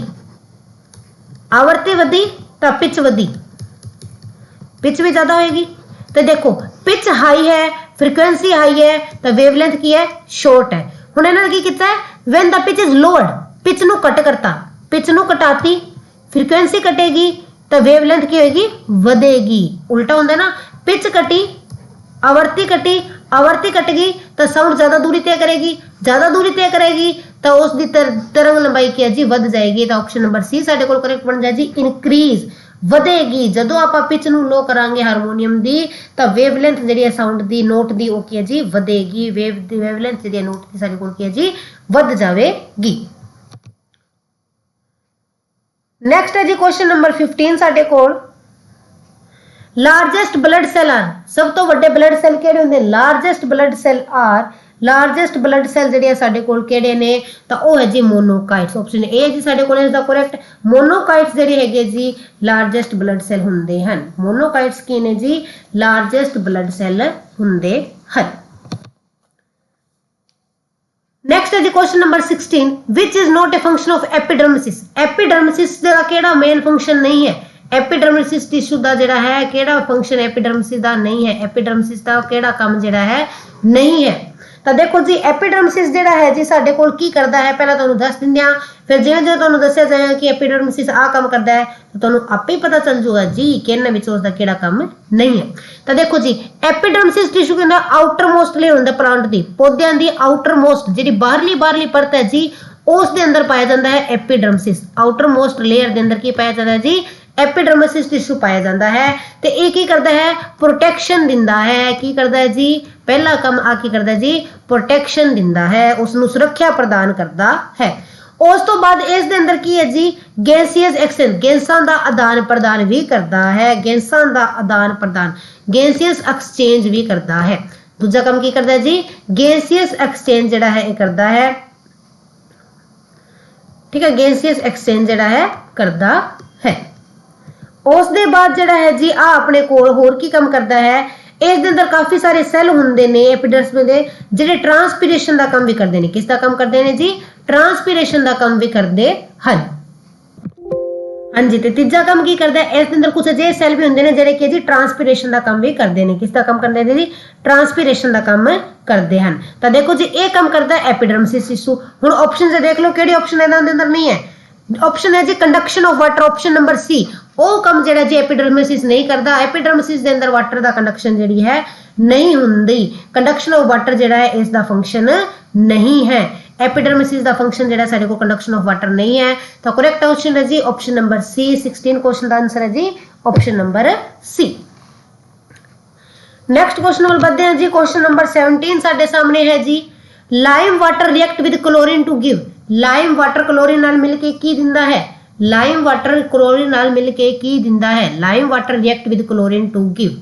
आवृत्ति वधी तो पिच वधी, पिच भी ज्यादा होएगी। तो देखो पिच हाई है, फ्रीक्वेंसी हाई है तो वेवलेंथ की है शॉर्ट है। हुण इन्होंने की किया है, when the pitch is lowered, pitch नू कट करता, पिच नू कटाती, फ्रीक्वेंसी कटेगी तो वेवलेंथ की होगी वधेगी। उल्टा होंदा ना, पिच कटी आवृत्ति कटी, आवृत्ति कट गई तो साउंड ज्यादा दूरी तय करेगी, ज्यादा दूरी तय करेगी तो उसकी तरंग लंबाई की है जी वध जाएगी। तो ऑप्शन नंबर सी साडे कोल करेक्ट बन जाए जी, इंक्रीज ਵਧੇਗੀ। ਜਦੋਂ ਆਪਾਂ ਪਿਚ ਨੂੰ ਲੋ ਕਰਾਂਗੇ ਹਾਰਮੋਨੀਅਮ ਦੀ ਤਾਂ ਵੇਵਲੈਂਥ ਜਿਹੜੀ ਹੈ ਸਾਊਂਡ ਦੀ ਨੋਟ ਦੀ ਉਹ ਕੀ ਹੈ ਜੀ ਵਧੇਗੀ, ਵੇਵਲੈਂਥ ਜਿਹੜੀ ਹੈ ਨੋਟ ਦੀ ਸਾਡੇ ਕੋਲ ਕੀ ਹੈ ਜੀ ਵੱਧ ਜਾਵੇਗੀ। ਨੈਕਸਟ ਹੈ ਜੀ ਕੁਐਸਚਨ ਨੰਬਰ 15 ਸਾਡੇ ਕੋਲ, ਲਾਰਜੈਸਟ ਬਲੱਡ ਸੈਲ ਆਰ, ਸਭ ਤੋਂ ਵੱਡੇ ਬਲੱਡ ਸੈਲ ਕਿਹੜੇ ਹੁੰਦੇ, largest blood cell are, largest blood cell ਜਿਹੜੇ ਸਾਡੇ ਕੋਲ ਕਿਹੜੇ ਨੇ ਤਾਂ ਉਹ ਹੈ ਜੀ ਮੋਨੋਕਾਈਟਸ। ਆਪਸ਼ਨ ਏ ਹੈ ਜੀ ਸਾਡੇ ਕੋਲ ਇਸ ਦਾ ਕਰੈਕਟ, ਮੋਨੋਕਾਈਟਸ ਜਿਹੜੇ ਹੈਗੇ ਜੀ ਲਾਰਜੈਸਟ ਬਲੱਡ ਸੈਲ ਹੁੰਦੇ ਹਨ। ਮੋਨੋਕਾਈਟਸ ਕੀ ਨੇ ਜੀ, ਲਾਰਜੈਸਟ ਬਲੱਡ ਸੈਲ ਹੁੰਦੇ ਹਨ। ਨੈਕਸਟ ਹੈ ਜੀ question number 16, which is not a function of epidermis. Epidermis ਦਾ ਕਿਹੜਾ ਮੇਨ ਫੰਕਸ਼ਨ ਨਹੀਂ ਹੈ, एपिडर्मिस टिश्यू का जिहड़ा है किहड़ा फंक्शन एपिडर्मिस का नहीं है, एपिडर्मिस का किहड़ा काम जिहड़ा है नहीं है। तो देखो जी एपिडर्मिस जिहड़ा है जी साडे कोल की करदा है, पहला तुहानूं दस दिंदे हां, फिर जिवें जिवें तुहानूं दस्सिया जाएगा कि एपिडर्मिस आ काम करदा है तो तुहानूं आपे ही पता चल जाऊगा जी कि इन्हां विचों उसदा किहड़ा काम नहीं है। तो देखो जी एपिडर्मिस टिश्यू कहंदा आउटर मोस्ट लेयर हुंदा प्लांट दी, पौधिਆਂ ਦੀ आउटर मोस्ट जिहड़ी बाहरली परत है जी उस दे अंदर पाया जाता है एपिडर्मिस। आउटर मोस्ट लेयर दे अंदर की पाया जाता है जी एपिडर्मिस टिश्यू पाया जाता है। तो ये की करता है, प्रोटेक्शन दिंदा है। की करता है जी, पहला काम आ की करता है जी प्रोटेक्शन दिंदा है, उसनू सुरक्षा प्रदान करता है। उस तो बाद इस दे अंदर की है जी गैसियस एक्सचेंज, गैसां दा आदान प्रदान भी करता है, गैसां दा आदान प्रदान गैसियस एक्सचेंज भी करता है। दूजा काम की करता है जी गैसियस एक्सचेंज जिहड़ा है करता है, ठीक है, गैसियस एक्सचेंज जिहड़ा है करता है। उस दे बाद जिहड़ा है जी आ अपने कोल होर की काम करता है, इस दे अंदर काफी सारे सैल हुंदे ने एपिडर्मिस दे जिहड़े ट्रांसपीरेशन दा काम भी करदे ने। किस दा काम करदे ने जी, ट्रांसपीरेशन दा काम भी करदे हन। हाँ जी, ते तीजा काम की करदा है, इस दे अंदर कुछ अजिहे सैल भी हुंदे ने जिहड़े कि जी ट्रांसपीरेशन दा काम भी करदे ने। किस दा काम करदे ने जी, ट्रांसपीरेशन दा काम करदे हन। तो देखो जी ये काम करदा है एपिडर्मिस टिश्यू। हुण ऑप्शन से देख लो किहड़ी ऑप्शन इहदे अंदर नहीं है, ऑप्शन है जी conduction of water, option number C. ਉਹ ਕੰਮ ਜਿਹੜਾ ਜੀ ਐਪੀਡਰमिस नहीं करता, ਐਪੀਡਰमिस ਦੇ ਅੰਦਰ ਵਾਟਰ ਦਾ ਕੰਡਕਸ਼ਨ ਜਿਹੜੀ ਹੈ ਨਹੀਂ ਹੁੰਦੀ। ਕੰਡਕਸ਼ਨ ਆਫ ਵਾਟਰ ਜਿਹੜਾ ਹੈ ਇਸ ਦਾ ਫੰਕਸ਼ਨ ਨਹੀਂ ਹੈ। एपिडर्मिस ਦਾ फंक्शन ਜਿਹੜਾ ਸਾਡੇ ਕੋਲ कंडक्शन ऑफ वाटर नहीं है। तो करेक्ट ऑप्शन है जी ऑप्शन नंबर सी। 16 क्वेश्चन का आंसर है जी option number C. Next question वाल बढ़ते हैं जी। क्वेश्चन नंबर 17 साडे सामने है जी, lime water react with chlorine to give. Lime water chlorine नाल मिलके की दिंदा है, लाइम वाटर क्लोरीन नाल मिलके की दिंदा है, lime water react with chlorine to give.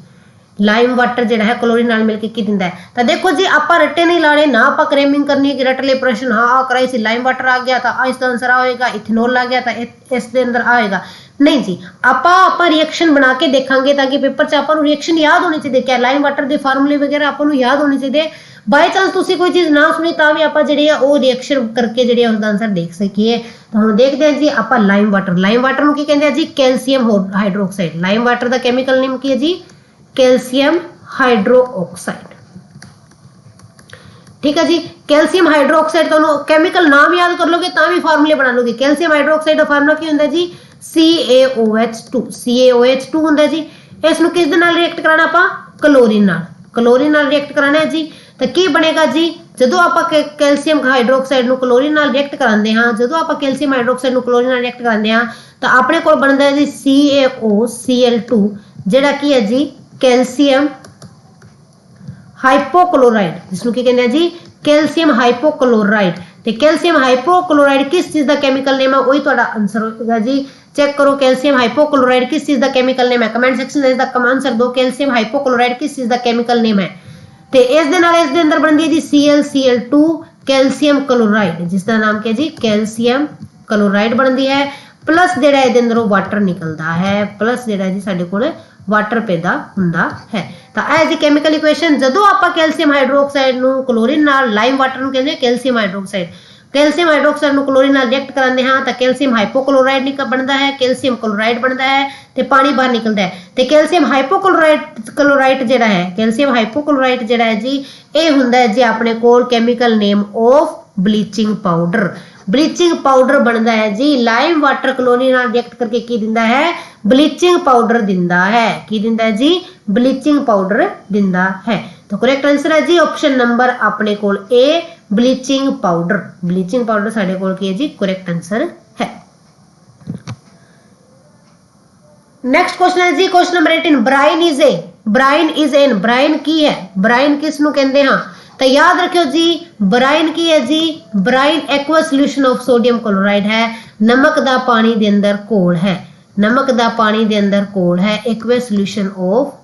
Lime water जिहड़ा है क्लोरीन नाल मिलके की दिंदा है। तो देखो जी आपां रट्टे नहीं लाने ना, आपां क्रेमिंग करनी कि रट ले प्रश्न हाँ आ कराई सी लाइम वाटर आ गया तो इसका आंसर आएगा, इथेनॉल आ गया तो इस दे अंदर आएगा नहीं जी। आपां रिएक्शन बना के देखांगे ताकि पेपर च आपां नूं रिएक्शन याद होनी चाहिए, क्या लाइम वाटर के फार्मूले वगैरह आपां नूं याद होने चाहिए। बाय चांस तुसीं कोई चीज़ ना सुनी तां भी आपां जिहड़ी आ ओह रिएक्शन करके जिहड़ी उसदा आंसर देख सकीए। तो हुण देखदे हां जी आपां लाइम वाटर, लाइम वाटर नूं की कहंदे आ जी कैल्शियम हाइड्रोक्साइड। लाइम वाटर दा कैमिकल नेम की है जी कैल्शियम हाइड्रोक्साइड। ठीक है जी, कैल्शियम हाइड्रोक्साइड तो कैमिकल नाम याद कर लोगे तो भी फार्मूले बना लोगे। कैल्शियम हाइड्रोक्साइड का फार्मूला की होंदा जी CaOH2। CaOH2 होंदा जी। इस नूं किस दे नाल रिएक्ट कराना आपां क्लोरीन नाल, क्लोरीन नाल रिएक्ट कराना है जी। तो की बनेगा जी जदों आपां कैल्शियम हाइड्रोक्साइड नूं क्लोरीन नाल रिएक्ट करांदे हां, जदों आपां कैल्शियम हाइड्रोक्साइड नूं क्लोरीन नाल रिएक्ट करांदे हां तो अपने कोल बनदा है जी CaOCl2 जिहड़ा की है जी कैल्शियम हाइपोक्लोराइड, जिसनूं की कहंदे आ जी कैल्शियम हाइपोक्लोराइड। तो कैल्शियम हाइपोक्लोराइड किस चीज़ का कैमिकल नेम है, वही तुहाडा आंसर होगा जी। चेक करो कैल्शियम हाइपोक्लोराइड किस चीज़ का कैमिकल नेम है, कमेंट सेक्शन में इसका आंसर दो। कैल्शियम हाइपोक्लोराइड किस चीज़ का कैमिकल नेम है। तो इस दे नाल इस दे अंदर बनदी है जी ClCl2 कैल्शियम क्लोराइड, जिसका नाम क्या जी कैल्शियम क्लोराइड बनती है। प्लस जिहड़ा इहदे अंदरों वाटर निकलदा है, प्लस जिहड़ा जी साडे कोल वाटर पैदा हुंदा है। ਤਾਂ ਇਹ जी केमिकल इक्वेशन ਜਦੋਂ ਆਪਾਂ कैल्शियम हाइड्रोक्साइड ਨੂੰ क्लोरीन ਨਾਲ ਲਾਈਮ ਵਾਟਰ ਨੂੰ ਕਹਿੰਦੇ कैल्शियम हाइड्रोक्साइड, कैल्शियम हाइड्रोक्साइड ਨੂੰ क्लोरीन ਨਾਲ ਰਿਐਕਟ ਕਰਾਉਂਦੇ ਹਾਂ ਤਾਂ कैल्शियम हाइपोक्लोराइड ਬਣਦਾ ਹੈ, कैल्शियम क्लोराइड ਬਣਦਾ ਹੈ ਤੇ ਪਾਣੀ ਬਾਹਰ ਨਿਕਲਦਾ ਹੈ। ਤੇ कैल्शियम हाइपोक्लोराइड ਜਿਹੜਾ ਹੈ, कैल्शियम हाइपोक्लोराइड ਜਿਹੜਾ ਹੈ ਜੀ ਇਹ ਹੁੰਦਾ ਹੈ ਜੀ ਆਪਣੇ ਕੋਲ chemical name of bleaching powder. Bleaching powder बनता है जी लाइम वाटर क्लोरीन ਨਾਲ ਰਿਐਕਟ ਕਰਕੇ ਕੀ ਦਿੰਦਾ ਹੈ, ब्लीचिंग पाउडर ਦਿੰਦਾ ਹੈ। ਕੀ ਦਿੰਦਾ ਹੈ ਜੀ, ब्लीचिंग पाउडर ਦਿੰਦਾ है। तो करेक्ट आंसर है जी ऑप्शन नंबर अपने कोल A bleaching powder. Bleaching powder साडे कोल की है जी करेक्ट आंसर है। नेक्स्ट क्वेश्चन है जी question number 18 brine is a, brine is an, brine की है, ब्राइन किस नु कहंदे हां तो याद रखियो जी ब्राइन की है जी, brine aqua solution of sodium chloride है, नमक दा पानी दे अंदर घोल है, नमक दा पानी दे अंदर घोल है, aqua solution of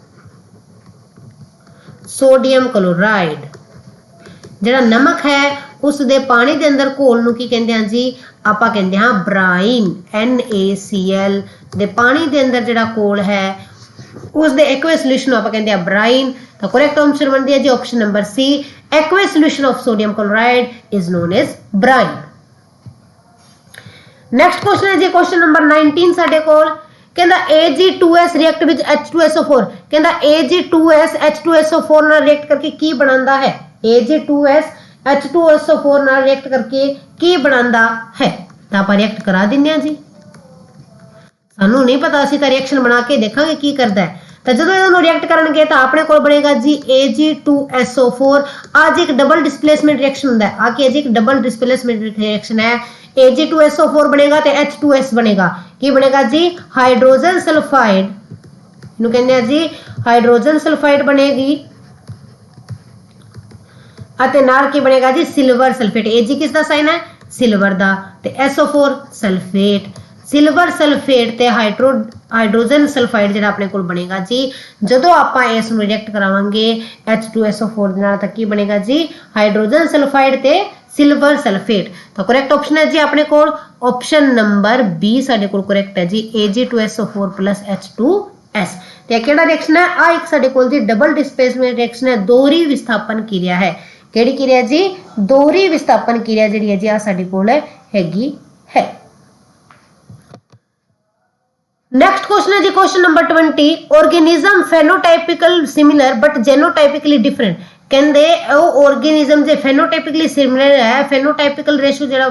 sodium chloride. ਜਿਹੜਾ नमक है उस दे पानी दे अंदर घोल ਨੂੰ ਕੀ ਕਹਿੰਦੇ ਆ ਜੀ, ਆਪਾਂ ਕਹਿੰਦੇ ਹਾਂ ब्राइन, NaCl ਦੇ ਪਾਣੀ ਦੇ ਅੰਦਰ ਜਿਹੜਾ ਘੋਲ ਹੈ ਉਸ ਦੇ एक्वा सोल्यूशन ਨੂੰ ਆਪਾਂ ਕਹਿੰਦੇ ਆ ब्राइन। ਤਾਂ करेक्ट आंसर ਬਣਦੀ ਹੈ ਜੀ option number C, aqueous solution of sodium chloride is known as brine. Next question है जी क्वेश्चन नंबर 19 ਸਾਡੇ ਕੋਲ कहता Ag2S रिएक्ट विद H2SO4, कहता Ag2S H2SO4 ਨਾਲ रिएक्ट करके की बनाता है, Ag2S H2SO4 ਨਾਲ रिएक्ट करके की बनाता है। ਤਾਂ ਆਪਾਂ रिएक्ट करा ਦਿੰਦੇ ਹਾਂ ਜੀ, ਸਾਨੂੰ ਨਹੀਂ ਪਤਾ, ਅਸੀਂ ਤਾਂ ਰਿਐਕਸ਼ਨ ਬਣਾ ਕੇ ਦੇਖਾਂਗੇ ਕੀ ਕਰਦਾ ਹੈ। ਤਾਂ ਜਦੋਂ ਇਹਨੂੰ ਰਿਐਕਟ ਕਰਨਗੇ ਤਾਂ ਆਪਣੇ ਕੋਲ ਬਣੇਗਾ ਜੀ Ag2SO4। ਅੱਜ ਇੱਕ ਡਬਲ ਡਿਸਪਲੇਸਮੈਂਟ ਰਿਐਕਸ਼ਨ ਹੁੰਦਾ ਹੈ, ਆ ਕੀ ਹੈ ਜੀ ਇੱਕ ਡਬਲ ਡਿਸਪਲੇਸਮੈंट रिएक्शन है। Ag2SO4 बनेगा तो H2S बनेगा, की बनेगा जी हाइड्रोजन सल्फाइड, इन्हू कहते हैं जी हाइड्रोजन सल्फाइड बनेगी अते नाल की बनेगा जी सिल्वर सल्फेट। Ag किसका साइन है, सिल्वर दा, ते SO4 सल्फेट, सिल्वर सल्फेट ते हाइड्रोजन सल्फाइड जिहड़ा अपने कोल बनेगा जी जदों आपां इस नूं रिएक्ट करावांगे H2SO4 दे नाल तां की बनेगा जी हाइड्रोजन सल्फाइड ते सिल्वर सल्फेट। तो करेक्ट ऑप्शन है जी अपने कोल ऑप्शन नंबर बी साडे कोल करेक्ट है जी Ag2SO4 प्लस H2S। ते केड़ा रिएक्शन है, आ एक साडे कोल जी डबल डिस्प्लेसमेंट रिएक्शन है, दोहरी विस्थापन क्रिया है। केड़ी क्रिया जी, दोहरी विस्थापन क्रिया जिहड़ी है जी आ साडे कोल हैगी है। नेक्स्ट क्वेश्चन है जी question number 20 organism phenotypical similar but genotypically different. कहते ऑर्गेनिज्म जो फेनोटाइपिकली सिमिलर है, फेनोटाइपिकल रेशियो जो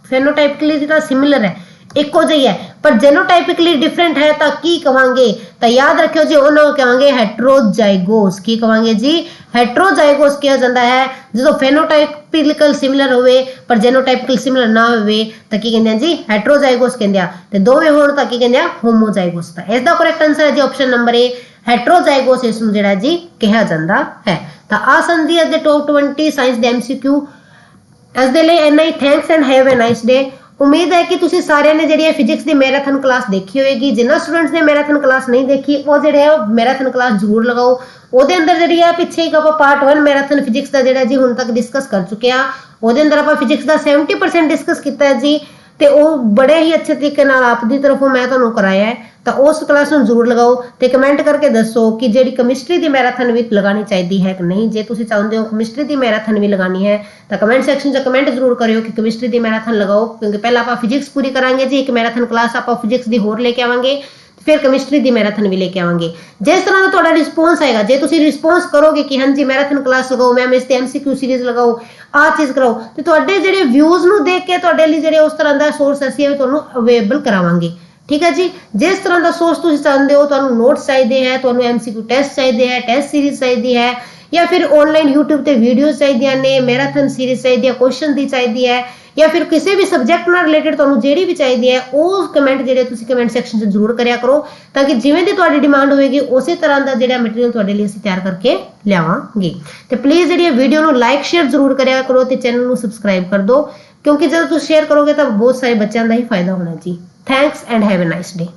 फेनोटाइपिकली जो सिमिलर है इको जी है पर जेनोटाइपिकली डिफरेंट है तो की कहांगे, तो याद रखियो जी उन्होंने कहांगे हेट्रोजाइगोस। की कहांगे जी हेट्रोजाइगोस कहा जाता है जो फेनोटाइपिकल सिमिलर होवे पर जेनोटाइपिकल सिमिलर ना होवे तो की कहते हैं जी हेट्रोजाइगोस कहते हैं, तो दोवें होण तो की कहते हैं होमोजाइगोस। तो इसका करेक्ट आंसर है जी ऑप्शन नंबर ए हेट्रोजाइगोस इस नूं जिहड़ा जी कहा जाता है। तो आ सन जी अज दे टॉप 20 साइंस दे MCQ। अज दे लई इन्ना ही, thanks and have a nice day. उम्मीद है कि तुसी सारे ने जी फिजिक्स की मैराथन क्लास देखी होगी, जिन्होंने स्टूडेंट्स ने मैराथन क्लास नहीं देखी वो जो मैराथन क्लास जरूर लगाओ। ਉਹਦੇ अंदर जी पिछे एक आप पार्ट 1 मैराथन फिजिक्स का जोड़ा जी हुण तक डिस्कस कर चुके हैं, ਉਹਦੇ अंदर आप फिजिक्स का 70% डिस्कस किया है जी, तो वो बड़े ही अच्छे तरीके आपकी तरफों मैं तुहानूं कराया है। तो उस क्लास में जरूर लगाओ तो कमेंट करके दसो कि जी केमिस्ट्री की मैराथन भी लगानी चाहिए है कि नहीं। जे तुसीं चाहते हो केमिस्ट्री की मैराथन भी लगानी है तो कमेंट सैक्शन से कमेंट जरूर करियो कि केमिस्ट्री की मैराथन लगाओ, क्योंकि पहले आप फिजिक्स पूरी करांगे जी, एक मैराथन क्लास आप फिजिक्स की होर लेके आवांगे, फिर केमिस्ट्री की मैराथन भी लेके आवांगे। जिस तरह का तुहाडा रिस्पोंस आएगा, जे तुसीं रिस्पोंस करोगे कि हाँ जी मैराथन क्लास लगाओ, मैम इस MCQ सीरीज लगाओ, आ चीज़ कराओ, तो तुहाडे जिहड़े व्यूज़ नूं देख के तुहाडे लई जिहड़े उस तरह का सोर्स असीं तुहानूं अवेलेबल करावांगे। ठीक है जी, जिस तरह का सोर्स तुसीं चाहते हो, तुहानूं नोट्स चाहिए है, तुहानूं MCQ टेस्ट चाहिए है, टेस्ट सीरीज चाहिए है, या फिर ऑनलाइन यूट्यूब ते वीडियोज़ चाहिए ने, मैराथन सीरीज चाहिए, क्वेश्चन दी चाहिए है, या फिर किसी भी सब्जेक्ट नाल रिलेटेड तुहानूं जिहड़ी भी चाहिए है वो कमेंट जिहड़े तुसीं कमेंट सैक्शन से जरूर करिया करो, ताकि जिवें दी तुहाडी डिमांड होएगी उसी तरह का जिहड़ा मटीरियल तुहाडे लई असीं तैयार करके लियावांगे। तो प्लीज़ जिहड़ी वीडियो नूं लाइक शेयर जरूर करिया करो ते चैनल नूं सबसक्राइब कर दो, क्योंकि जब तुसीं शेयर करोगे तो बहुत सारे बच्चों का ही फायदा होना जी। Thanks and have a nice day.